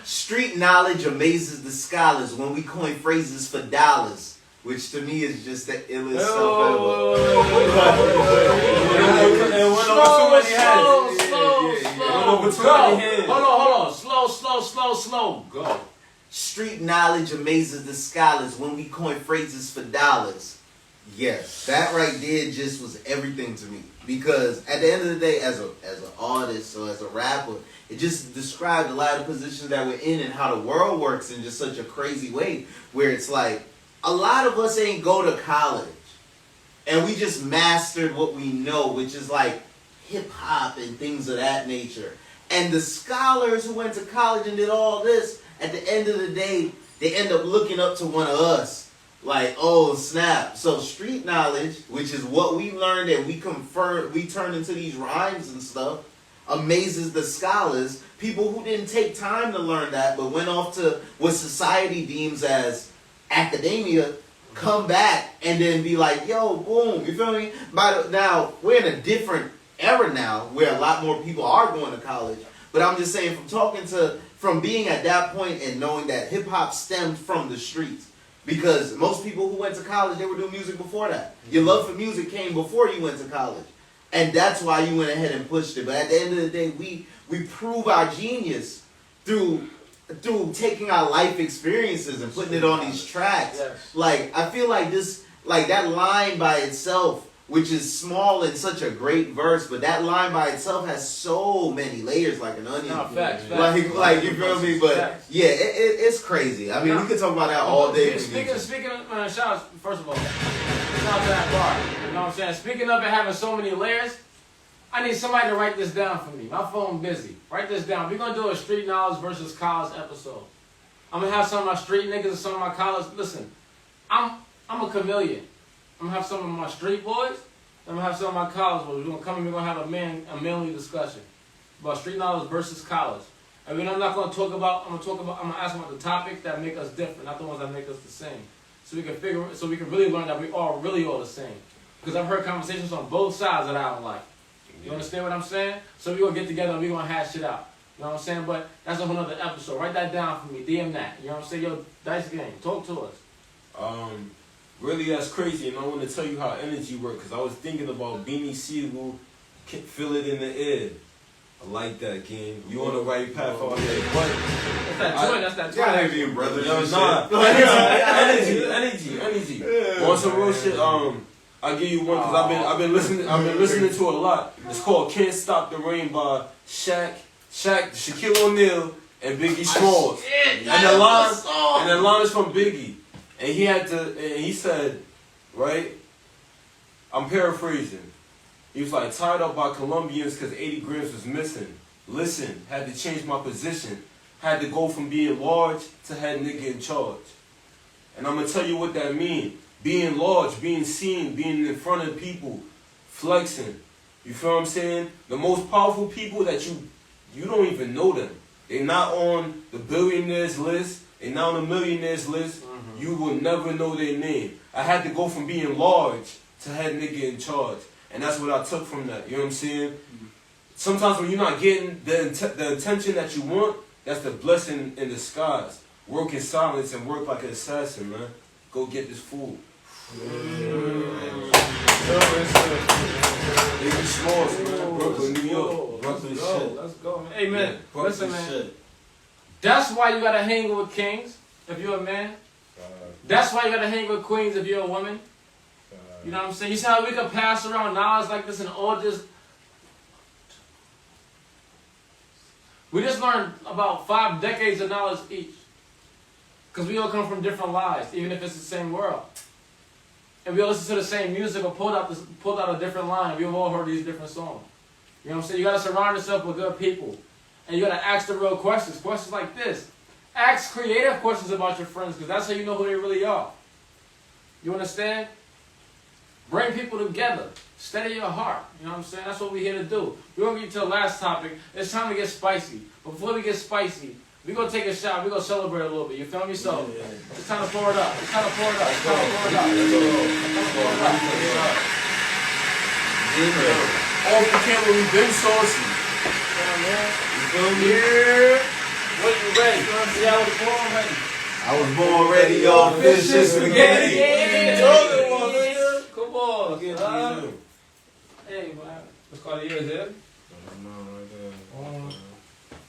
Street knowledge amazes the scholars when we coin phrases for dollars, which to me is just the illest stuff ever. Hold on. Slow. Go. Street knowledge amazes the scholars when we coin phrases for dollars. Yes, that right there just was everything to me. Because at the end of the day, as an artist or as a rapper, it just described a lot of positions that we're in and how the world works in just such a crazy way. Where it's like, a lot of us ain't go to college. And we just mastered what we know, which is like hip-hop and things of that nature. And the scholars who went to college and did all this, at the end of the day, they end up looking up to one of us. Like, oh snap. So street knowledge, which is what we learned and we turn into these rhymes and stuff, amazes the scholars. People who didn't take time to learn that, but went off to what society deems as academia, come back and then be like, yo, boom, you feel me? Now, we're in a different era now where a lot more people are going to college. But I'm just saying, from being at that point and knowing that hip hop stemmed from the streets. Because most people who went to college, they were doing music before that. Your love for music came before you went to college. And that's why you went ahead and pushed it. But at the end of the day, we prove our genius through taking our life experiences and putting it on these tracks. Yes. Like, I feel like that line by itself, which is small and such a great verse, but that line by itself has so many layers, like an onion. No, facts. Like you feel me? But facts. yeah, it's crazy. I mean, we could talk about that all day. Speaking of, shout out, first of all, shout out to that bar. You know what I'm saying? Speaking of it having so many layers, I need somebody to write this down for me. My phone busy. Write this down. We're gonna do a street knowledge versus college episode. I'm gonna have some of my street niggas and some of my college. Listen, I'm a chameleon. I'm gonna have some of my street boys. I'm gonna have some of my college boys. We're gonna come and we're gonna have a manly discussion about street knowledge versus college. I mean, I'm gonna ask them about the topics that make us different, not the ones that make us the same. So we can really learn that we are really all the same. Because I've heard conversations on both sides that I don't like. You understand what I'm saying? So we're gonna get together and we're gonna hash it out. You know what I'm saying? But that's a whole nother episode. Write that down for me. DM that. You know what I'm saying? Yo, Dice Game, talk to us. Really, that's crazy, and I want to tell you how energy works, because I was thinking about Beanie Siegel, Feel It in the Air. I like that, King. You on the right path out here. That's that joint. you, brother. Yo, nah. Energy. On some real shit, I'll give you one, because I've been listening to a lot. It's called Can't Stop the Rain by Shaq, Shaquille O'Neal, and Biggie Smalls. And the line is from Biggie. And he said, right? I'm paraphrasing. He was like, tied up by Colombians because 80 grams was missing. Listen, had to change my position. Had to go from being large to head nigga in charge. And I'm gonna tell you what that mean. Being large, being seen, being in front of people, flexing. You feel what I'm saying? The most powerful people that you don't even know them. They're not on the billionaires list. They're not on the millionaires list. You will never know their name. I had to go from being large to head nigga in charge. And that's what I took from that. You know what I'm saying? Sometimes when you're not getting the attention that you want, that's the blessing in disguise. Work in silence and work like an assassin, man. Go get this food. Baby Smalls, man. Brooklyn, New York. Brooklyn shit. Let's go, man. Hey, man. Yeah, Listen, man. shit. That's why you gotta hang with kings if you're a man. That's why you gotta hang with queens if you're a woman. You know what I'm saying? You see how we can pass around knowledge like this and all just... We just learned about 5 decades of knowledge each. Because we all come from different lives, even if it's the same world. And we all listen to the same music or pulled out a different line. We've all heard these different songs. You know what I'm saying? You got to surround yourself with good people. And you got to ask the real questions. Questions like this. Ask creative questions about your friends, because that's how you know who they really are. You understand? Bring people together. Steady your heart. You know what I'm saying? That's what we're here to do. We're going to get to the last topic. It's time to get spicy. But before we get spicy, we're going to take a shot. We're going to celebrate a little bit. You feel me? So, it's time to pour it up. It's time to pour it up. It's time to pour it up. It's time to pour it up. Off the camera, we've been saucy. You feel me? Yeah. What, you ready? See, I was born ready. I was born ready, y'all. Fish and spaghetti. Yeah. Come on. Hey, man. What's called the years, eh?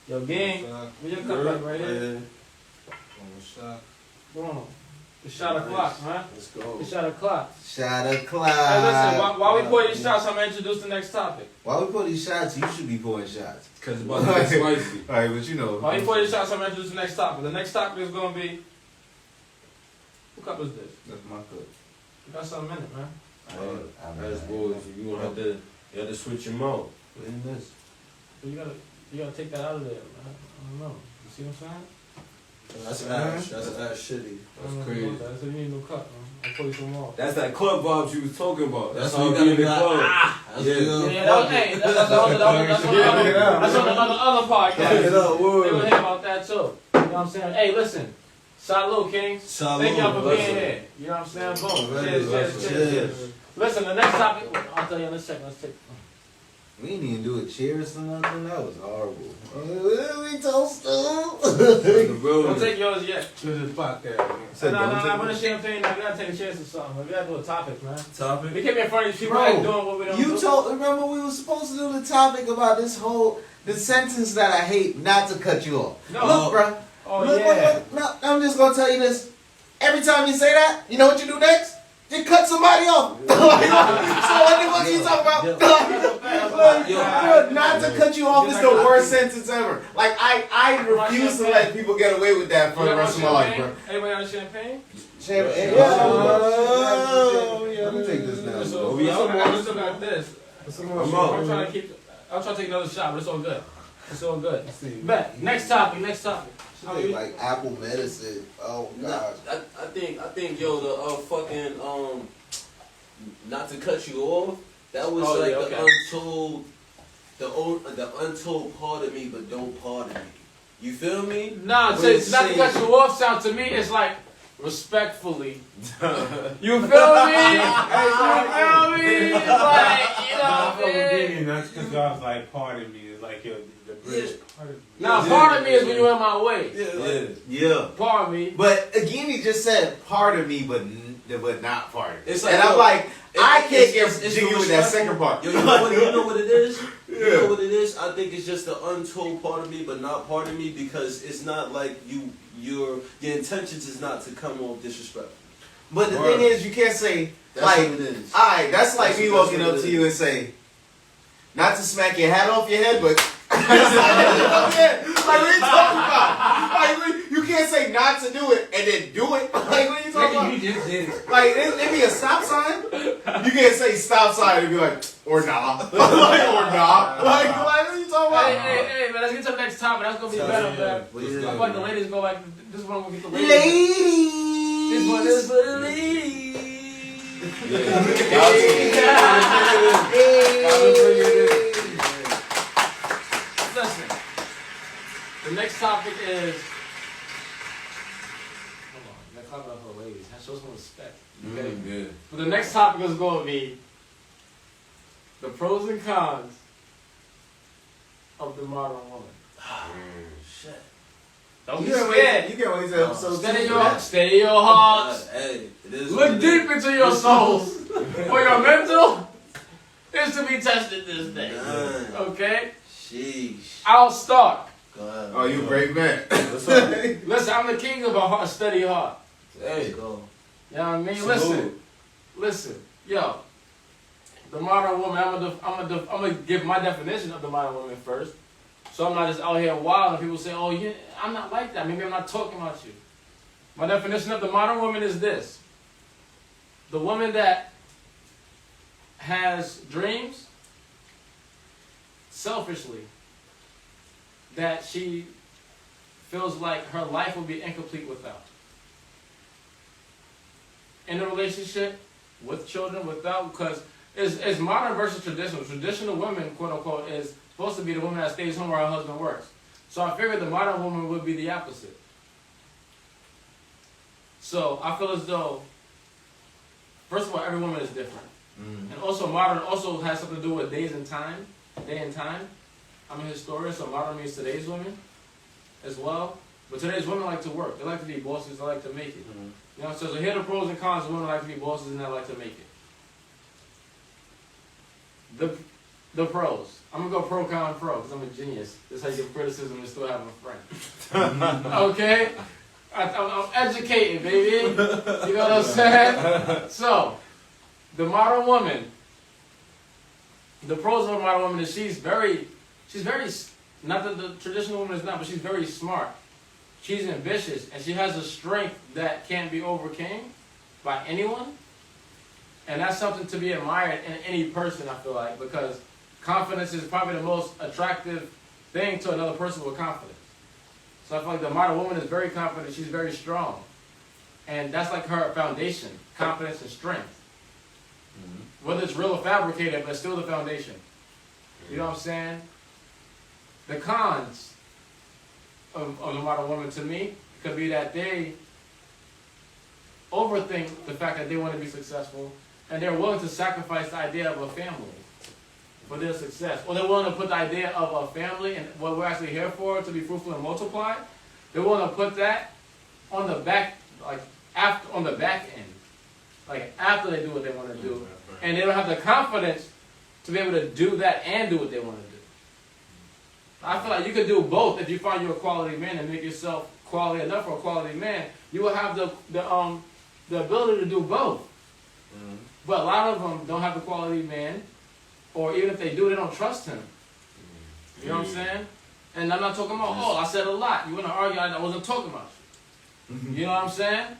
Yo, gang. Where your cup right here? Come on. The shot o'clock, man. Let's go. The shot o'clock. Shot Hey, o'clock. listen, while we pour these shots, I'm going to introduce the next topic. While we pour these shots, you should be pouring shots. Because it's about to get spicy. Alright, but you know. While we pour these shots, I'm going to introduce the next topic. The next topic is going to be... What cup is this? That's my cup. You got something in it, man. That's boys. You gonna have to switch your mouth. What is this? So you gotta take that out of there, man. I don't know. You see what I'm saying? That's ash. That's ash shitty. That's crazy. So you need a new cup, man. I'll pour you some more. That's that club vibes you was talking about. That's how you gotta be in the be like, club. Yeah, that was, hey, that's on another podcast. Fuck it up, They word. will hear about that too. You know what I'm saying? Hey, listen. Salute, Kings. Salute. Thank y'all for being Listen. here. You know what I'm saying? Boom. Cheers, Cheers. cheers. Listen, the next topic, I'll tell you in a second. Let's take... We didn't even do a cheers or nothing. That was horrible. We toast In them. the real Don't take yours yet. To this podcast, No, I'm gonna champagne now. We gotta take a chance or something. We gotta do a topic, man. Topic. We can't be in front of these people Bro, like doing what we don't do. You told. Remember, we were supposed to do the topic about the sentence that I hate not to cut you off. No. Look, bro. Oh, Look, yeah. no, I'm just gonna tell you this. Every time you say that, you know what you do next? You cut somebody off. So what are you talking about? Look, not to cut you off is the worst sentence ever. Like I refuse to let people get away with that for the rest of my life, bro. Anybody on champagne? Champagne. Oh, Yeah, let me take this now. So, we out. I still got this. I'm I'm out. trying to take another shot, but it's all good. It's all good. Bet. Next topic. How you? Like apple medicine. Oh god. I think, yo, the fucking not to cut you off. That was the untold part of me, but don't pardon me. You feel me? Nah, What so it's not to cut saying. you off sound to me, it's like respectfully. You feel me? It's like, you know what I mean? That's because I was like, pardon me. It's like the British pardon me. Now, part of me is when you're in my way. Yeah. Pardon me. But again, he just said pardon me, but not pardon. It's like, and I'm yo, like, I can't get it's jiggy the with that respectful- second part. Yo, you know what it is? You know what it is? I think it's just the untold part of me, but not part of me, because it's not like your intentions is not to come off disrespectful. But the thing is, you can't say That's like, what it is. alright, that's like That's me what walking it up is. to you and say, not to smack your hat off your head, but like what are you talking about? Like you can't say not to do it and then do it. Like what are you talking about? You just did it. Like it be a stop sign. You can't say stop sign and be like or nah, like or nah. Like what are you talking talking about? Hey, man, let's get to the next topic. That's gonna be better, man. What is I that? feel like the ladies go back. This one will get the ladies. Ladies. This one is for the ladies. Listen, the next topic is. Hold on, let's talk about for the ladies. Show some respect. Okay. Yeah. But the next topic is going to be the pros and cons of the modern woman. Shit. Don't You be can't scared. wait. You can't wait till episode Steady your hearts. Hey, it is. Look deep into your souls. For your mental is to be tested this day. Okay? Sheesh. I'll start. Go ahead. Oh, you a great man. What's up? Listen, I'm the king of a steady heart. Hey, Go. You know what I mean? salute. Listen. Yo, the modern woman, I'm gonna give my definition of the modern woman first. So I'm not just out here wild and people say, oh, yeah, I'm not like that. Maybe I'm not talking about you. My definition of the modern woman is this. The woman that has dreams, selfishly, that she feels like her life will be incomplete without. In a relationship, with children, without, because it's modern versus traditional. Traditional women, quote unquote, is supposed to be the woman that stays home while her husband works. So I figured the modern woman would be the opposite. So I feel as though, first of all, every woman is different. And also modern also has something to do with day and time. I'm a historian, so modern means today's women as well. But today's women like to work. They like to be bosses, they like to make it. You know, so here are the pros and cons of women like to be bosses and they like to make it. The pros. I'm gonna go pro, con, pro, because I'm a genius. This is how you give criticism and still have a friend. Okay? I'm educated, baby. You know what I'm saying? So, the modern woman, the pros of a modern woman is she's very, not that the traditional woman is not, but she's very smart. She's ambitious, and she has a strength that can't be overcame by anyone. And that's something to be admired in any person, I feel like, because confidence is probably the most attractive thing to another person with confidence. So I feel like the modern woman is very confident, she's very strong. And that's like her foundation, confidence and strength. Whether it's real or fabricated, but it's still the foundation. You know what I'm saying? The cons of the modern woman, to me, could be that they overthink the fact that they want to be successful, and they're willing to sacrifice the idea of a family for their success. Or they're willing to put the idea of a family and what we're actually here for, to be fruitful and multiply. They're willing to put that on the back, on the back end. Like after they do what they want to do. And they don't have the confidence to be able to do that and do what they want to do. I feel like you could do both if you find you're a quality man and make yourself quality enough for a quality man. You will have the ability to do both. But a lot of them don't have the quality man, or even if they do, they don't trust him. You know what I'm saying? And I'm not talking about, oh, I said a lot. You want to argue, I wasn't talking about you. You know what I'm saying?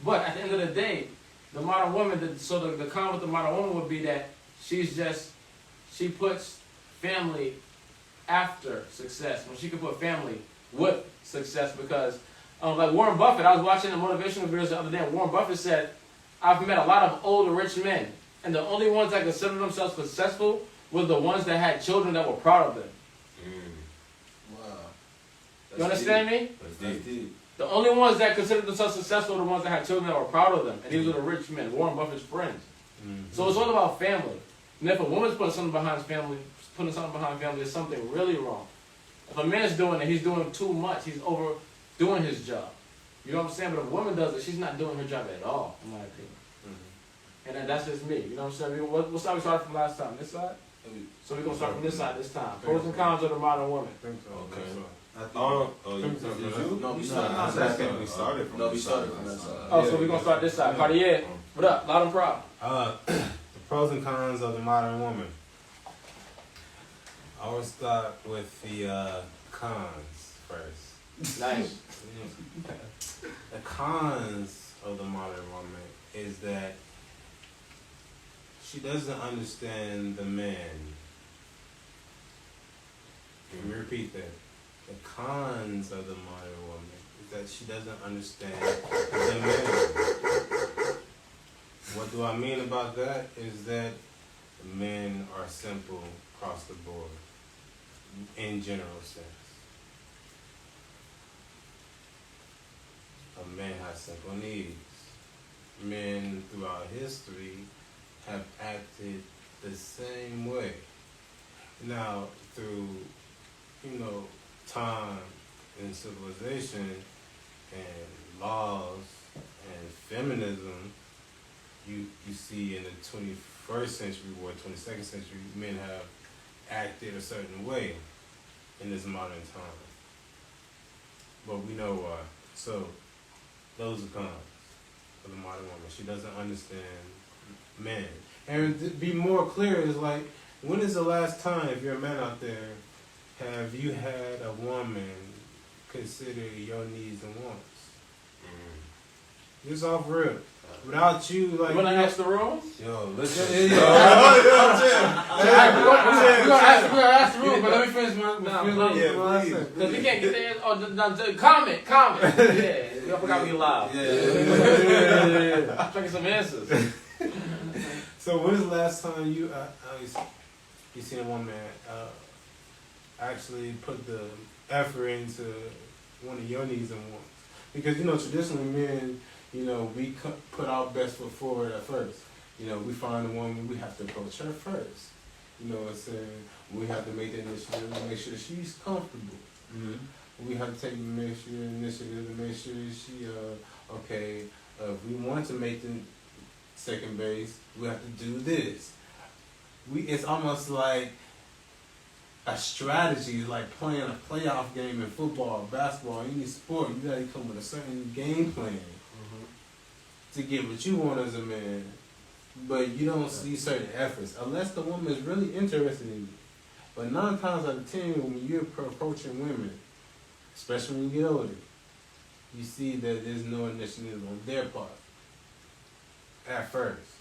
But at the end of the day, the modern woman, the con with the modern woman would be that she puts family after success, when she could put family with success, because like Warren Buffett, I was watching the motivational videos the other day, and Warren Buffett said, I've met a lot of old rich men, and the only ones that considered themselves successful were the ones that had children that were proud of them. Wow. You understand me? That's deep. The only ones that considered themselves successful were the ones that had children that were proud of them, and these were the rich men, Warren Buffett's friends. So it's all about family. And if a woman's putting something behind family, there's something really wrong. If a man's doing it, he's doing too much. He's overdoing his job. You know what I'm saying? But if a woman does it, she's not doing her job at all, in my opinion. And that's just me. You know what I'm saying? What side we started from last time? This side? So we're going to start from this side this time. Pros and cons of the modern woman. No, we started. We started from We started from that side. Oh, so we're going to start this side. Cartier, what up? Loud and proud. The pros and cons of the modern woman. I will start with the cons first. Nice. The cons of the modern woman is that she doesn't understand the man Let me repeat that. The cons of the modern woman is that she doesn't understand the men. What do I mean about that? Is that men are simple across the board, in general sense. A man has simple needs. Men throughout history have acted the same way. Now, through, time and civilization and laws and feminism, you see in the 21st century or 22nd century, men have acted a certain way in this modern time. But we know why. So, those are cons for the modern woman. She doesn't understand men. And to be more clear, is like, when is the last time, if you're a man out there, have you had a woman consider your needs and wants? Just off rip. Without you, like... You want to ask the room? Yo, listen. We're going to ask the room, but let me finish my because we can't get there. Oh, comment. Yeah, y'all forgot we live. Yeah. Trying to get some answers. So when is the last time you seen a woman actually put the effort into one of your needs and wants? Because, traditionally men, we put our best foot forward at first. We find a woman, we have to approach her first. You know what I'm saying? We have to make the initiative to make sure she's comfortable. Mm-hmm. We have to take the initiative to make sure she, if we want to make the second base, we have to do this. It's almost like a strategy, like playing a playoff game in football, basketball, any sport. You gotta come with a certain game plan to get what you want as a man. But you don't see certain efforts unless the woman is really interested in you. But 9 times out of 10, when you're approaching women, especially when you get older, you see that there's no initiative on their part at first.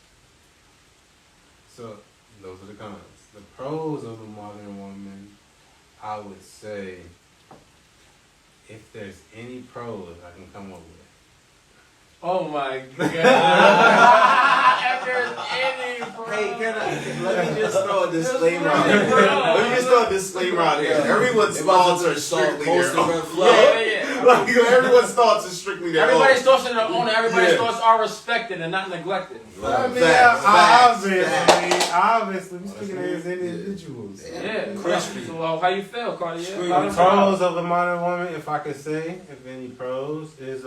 So those are the cons. The pros of a modern woman, I would say, if there's any pros I can come up with. Oh my God. If there's any pros. Hey, let me just throw a disclaimer out here. Everyone's thoughts are strictly their own. Yeah. Like, everyone's thoughts are strictly their own. Everybody's thoughts are their own. Everybody's thoughts are respected and not neglected. Obviously, we're speaking as individuals. Yeah. So how you feel, Cartier? The pros of the modern woman, if I could say, if any pros, is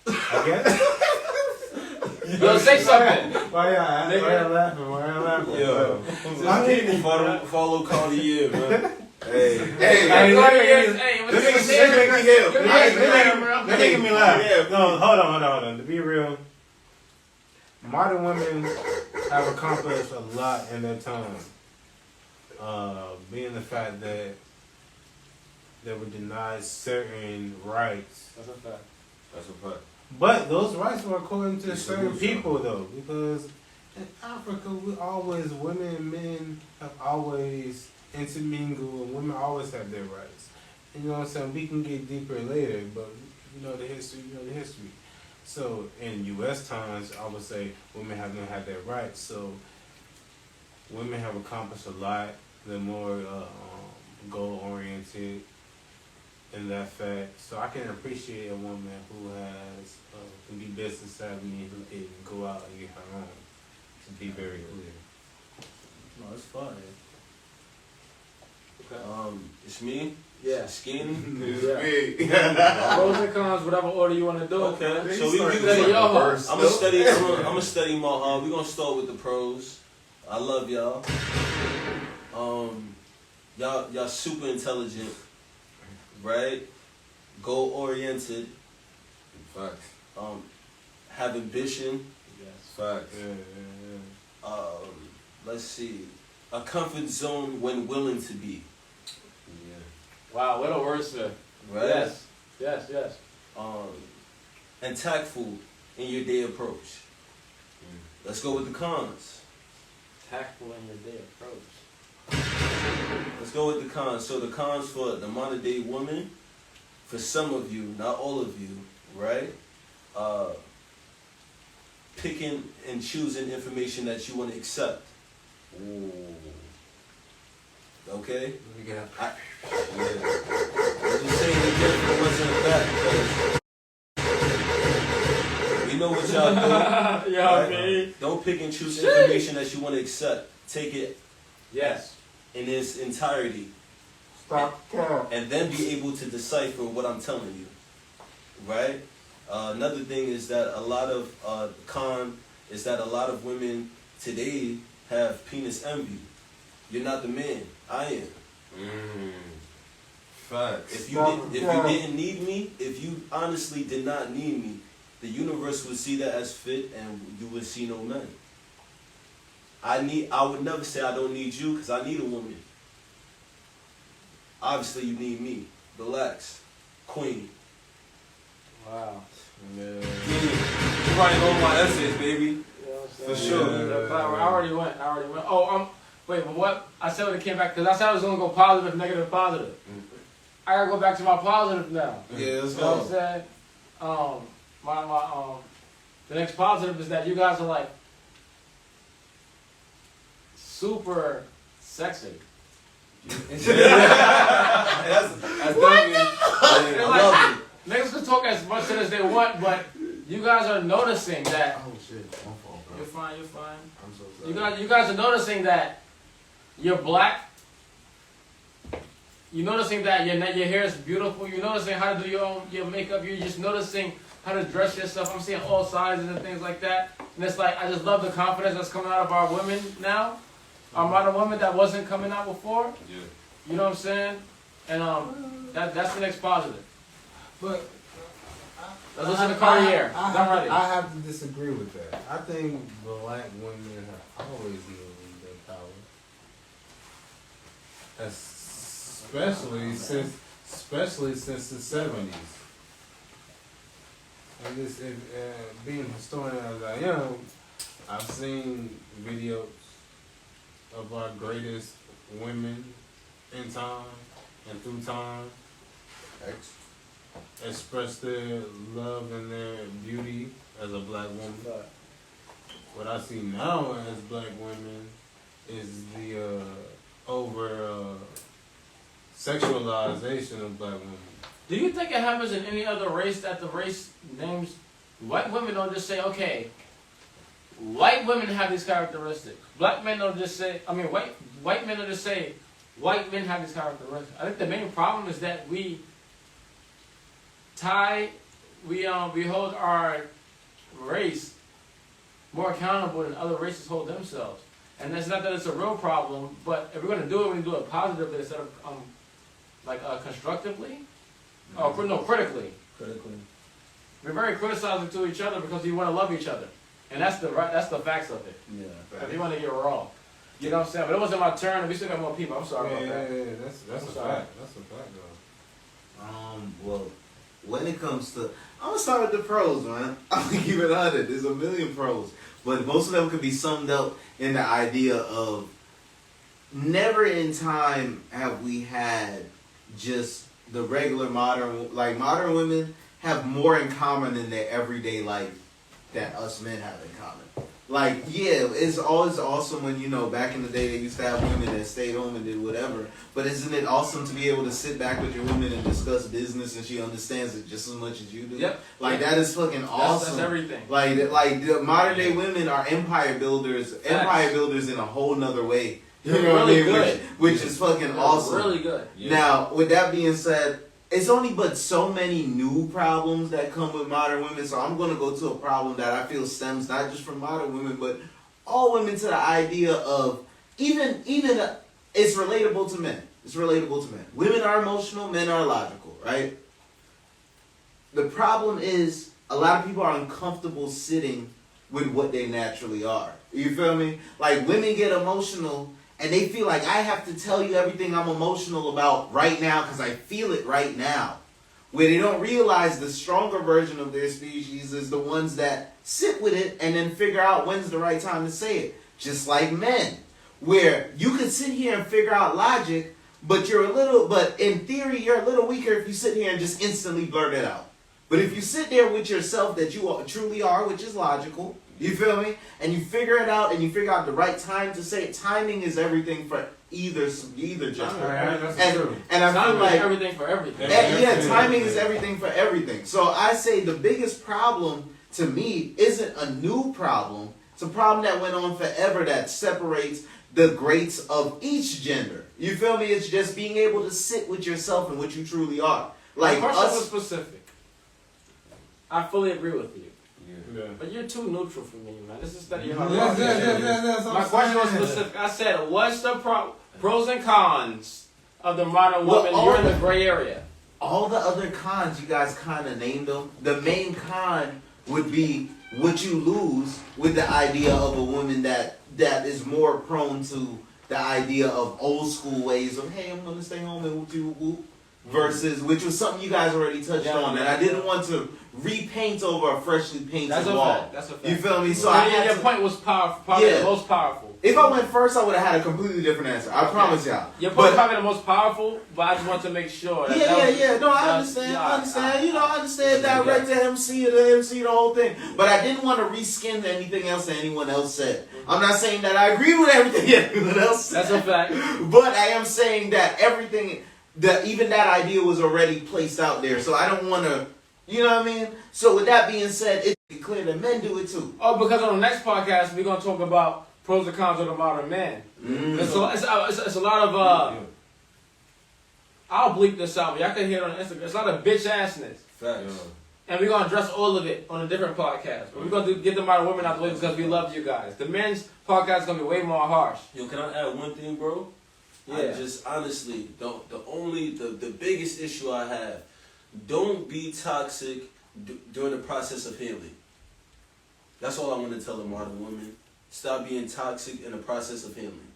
I guess. Yo, say something. Why y'all laughing? Yo, I can't follow Cartier, man. Hey, this nigga making me laugh. No, hold on. To be real, modern women have accomplished a lot in their time. Being the fact that they were denied certain rights. That's a fact. But those rights were according to certain people, though, because in Africa, women and men have always intermingled, and women always have their rights. You know what I'm saying? We can get deeper later, but the history. So in U.S. times, I would say women have not had their rights. So women have accomplished a lot. They're more goal-oriented in that fact. So I can appreciate a woman who can be business savvy and who can go out and get her own. To be very clear. No, it's fine. Okay. It's me. Yeah. Skinny. Pros and cons, whatever order you want to do. Okay. So we study your heart. I'm gonna study my heart. We're gonna start with the pros. I love y'all. Y'all super intelligent, right? Goal oriented. Facts. Have ambition. Yes. Facts. Yeah. Let's see. A comfort zone when willing to be. Yeah. Wow, what a word, sir. Right? Yes. And tactful in your day approach. Let's go with the cons. Tactful in your day approach. Let's go with the cons. So the cons for the modern day woman, for some of you, not all of you, right? Picking and choosing information that you want to accept. Ooh. Okay? Yeah. I'm just saying it definitely wasn't that, because we know what y'all do. Yeah, right? man. Don't pick and choose information that you want to accept. Take it Yes. in its entirety. Stop care. And then be able to decipher what I'm telling you. Right? Another thing is that a lot of con is that a lot of women today have penis envy. You're not the man. I am. Facts. If you didn't need me, if you honestly did not need me, the universe would see that as fit, and you would see no men. I would never say I don't need you, because I need a woman. Obviously, you need me. Relax, queen. Wow. Man. You writing all my essays, baby. For sure. I already went. Oh, wait, but what? I said when it came back, because I said I was going to go positive, negative, positive. I got to go back to my positive now. Yeah, let's You know what I'm go. saying? The next positive is that you guys are like super sexy. That's definitely. I love it. Niggas can talk as much as they want, but you guys are noticing that. Oh shit, my fault, bro. You're fine. I'm so sorry. You guys are noticing that you're black. You're noticing that your hair is beautiful. You're noticing how to do your makeup. You're just noticing how to dress yourself. I'm seeing all sizes and things like that. And it's like, I just love the confidence that's coming out of our women now. Our modern women that wasn't coming out before. Yeah. You know what I'm saying? And that's the next positive. But Let's listen to Cartier. I'm ready. I have to disagree with that. I think black women have always needed their power, especially since the 70s. And this, being a historian as I am, I've seen videos of our greatest women in time and through time express their love and their beauty as a black woman. What I see now as black women is the sexualization of black women. Do you think it happens in any other race that the race names? White women don't just say, okay, white women have these characteristics. Black men don't just say, white men don't just say, white men have these characteristics. I think the main problem is that we hold our race more accountable than other races hold themselves. And that's not that it's a real problem, but if we're going to do it, we do it positively instead of constructively. Oh, no, critically. We're very criticizing to each other because we want to love each other, and that's the facts of it. Yeah. If you want to get raw, you know what I'm saying. But it wasn't my turn, and we still got more people. I'm sorry about that. Yeah, that's a fact. That's a fact, though. Well, when it comes to, I'm gonna start with the pros, man. I'm gonna keep it 100. There's a million pros, but most of them could be summed up in the idea of never in time have we had just the regular modern women have more in common in their everyday life than us men have in common. Like, yeah, it's always awesome when, back in the day they used to have women that stayed home and did whatever. But isn't it awesome to be able to sit back with your woman and discuss business and she understands it just as much as you do? Yep. Like, that is fucking awesome. That's everything. Like the modern day women are empire builders in a whole nother way. You know what I mean? Which is fucking awesome. Really good. Yeah. Now, with that being said, it's only but so many new problems that come with modern women, so I'm going to go to a problem that I feel stems not just from modern women, but all women, to the idea of even it's relatable to men. It's relatable to men. Women are emotional, men are logical, right? The problem is a lot of people are uncomfortable sitting with what they naturally are. You feel me? Like, women get emotional and they feel like I have to tell you everything I'm emotional about right now because I feel it right now. Where they don't realize the stronger version of their species is the ones that sit with it and then figure out when's the right time to say it. Just like men. where you could sit here and figure out logic, but in theory, you're a little weaker if you sit here and just instantly blurt it out. But if you sit there with yourself that you truly are, which is logical, you feel me? And you figure it out and you figure out the right time to say it. Timing is everything for either gender. And I feel like everything for everything. Timing is everything for everything. So I say the biggest problem to me isn't a new problem. It's a problem that went on forever that separates the greats of each gender. You feel me? It's just being able to sit with yourself and what you truly are. Like my question us. was specific. I fully agree with you. Yeah. But you're too neutral for me, man. This is study your heart. Yes, My question was specific. I said, what's the pros and cons of the modern woman? You're in the gray area. All the other cons, you guys kind of named them. The main con would be what you lose with the idea of a woman that is more prone to the idea of old school ways of, hey, I'm going to stay home and whoop-de-whoop, versus, which was something you guys already touched on, and I didn't want to repaint over a freshly painted wall. That's a fact. You feel me? So your point was powerful, probably the most powerful. If I went first, I would have had a completely different answer. I promise y'all. Your point is probably the most powerful, but I just want to make sure. No, I understand. I understand direct to MC or the MC, the whole thing. But I didn't want to reskin anything else that anyone else said. I'm not saying that I agree with everything anyone else said. That's a fact. But I am saying that even that idea was already placed out there. So I don't want to, you know what I mean? So with that being said, it's clear that men do it too. Oh, because on the next podcast, we're going to talk about pros and cons of the modern man. It's a lot of, I'll bleep this out, but y'all can hear it on Instagram. It's a lot of bitch assness. Facts. And we're going to address all of it on a different podcast. But we're going to get the modern women out the way because we love you guys. The men's podcast is going to be way more harsh. Yo, can I add one thing, bro? Yeah. I just honestly, the biggest issue I have, don't be toxic during the process of healing. That's all I want to tell the modern woman. Stop being toxic in the process of healing.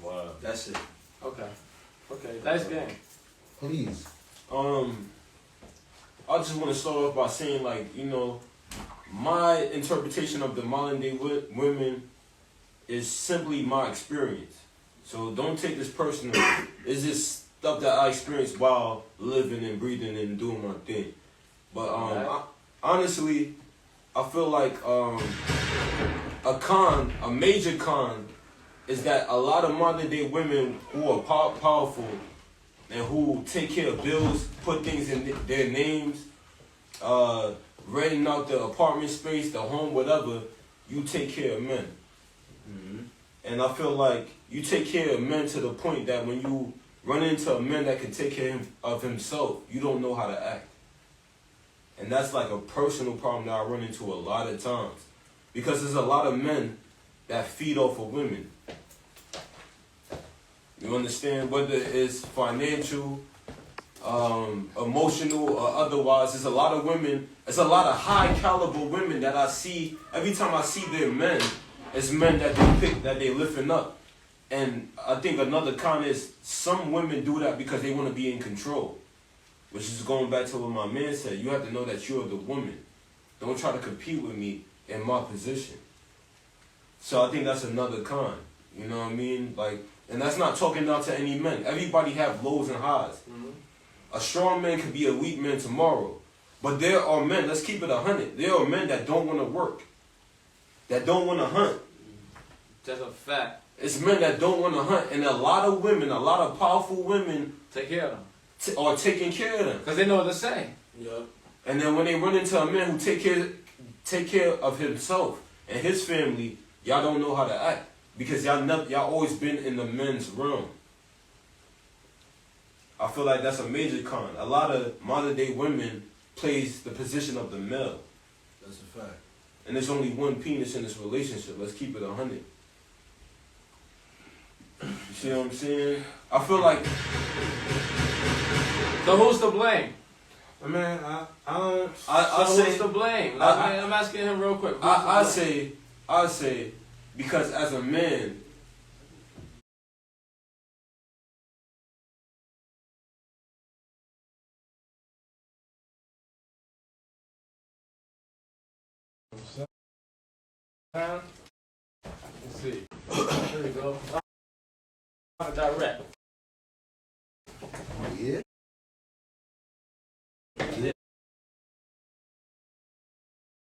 Wow. That's it. Okay. Nice game. Please. I just want to start off by saying, like, you know, my interpretation of the modern day women is simply my experience. So don't take this personal. It's just stuff that I experienced while living and breathing and doing my thing. But honestly, I feel like a major con is that a lot of modern day women who are powerful and who take care of bills, put things in their names, renting out the apartment space, the home, whatever, you take care of men. And I feel like you take care of men to the point that when you run into a man that can take care of himself, you don't know how to act. And that's like a personal problem that I run into a lot of times. Because there's a lot of men that feed off of women. You understand? Whether it's financial, emotional, or otherwise, there's a lot of women, it's a lot of high caliber women that I see. Every time I see their men, it's men that they pick, that they lifting up. And I think another con is some women do that because they want to be in control. Which is going back to what my man said. You have to know that you're the woman. Don't try to compete with me in my position. So I think that's another con. You know what I mean? Like, and that's not talking down to any men. Everybody have lows and highs. A strong man could be a weak man tomorrow. But there are men, let's keep it 100. There are men that don't want to work. That don't want to hunt. That's a fact. It's men that don't want to hunt. And a lot of women, a lot of powerful women Take care of them. are taking care of them. Because they know what to say. Yep. And then when they run into a man who take care of himself and his family, y'all don't know how to act. Because y'all always been in the men's realm. I feel like that's a major con. A lot of modern day women plays the position of the male. That's a fact. And there's only one penis in this relationship. Let's keep it 100. You see what I'm saying? I feel like... So who's to blame? I mean, I Who's to blame? I'm asking him real quick. I say, because as a man, see. Here we go. Direct.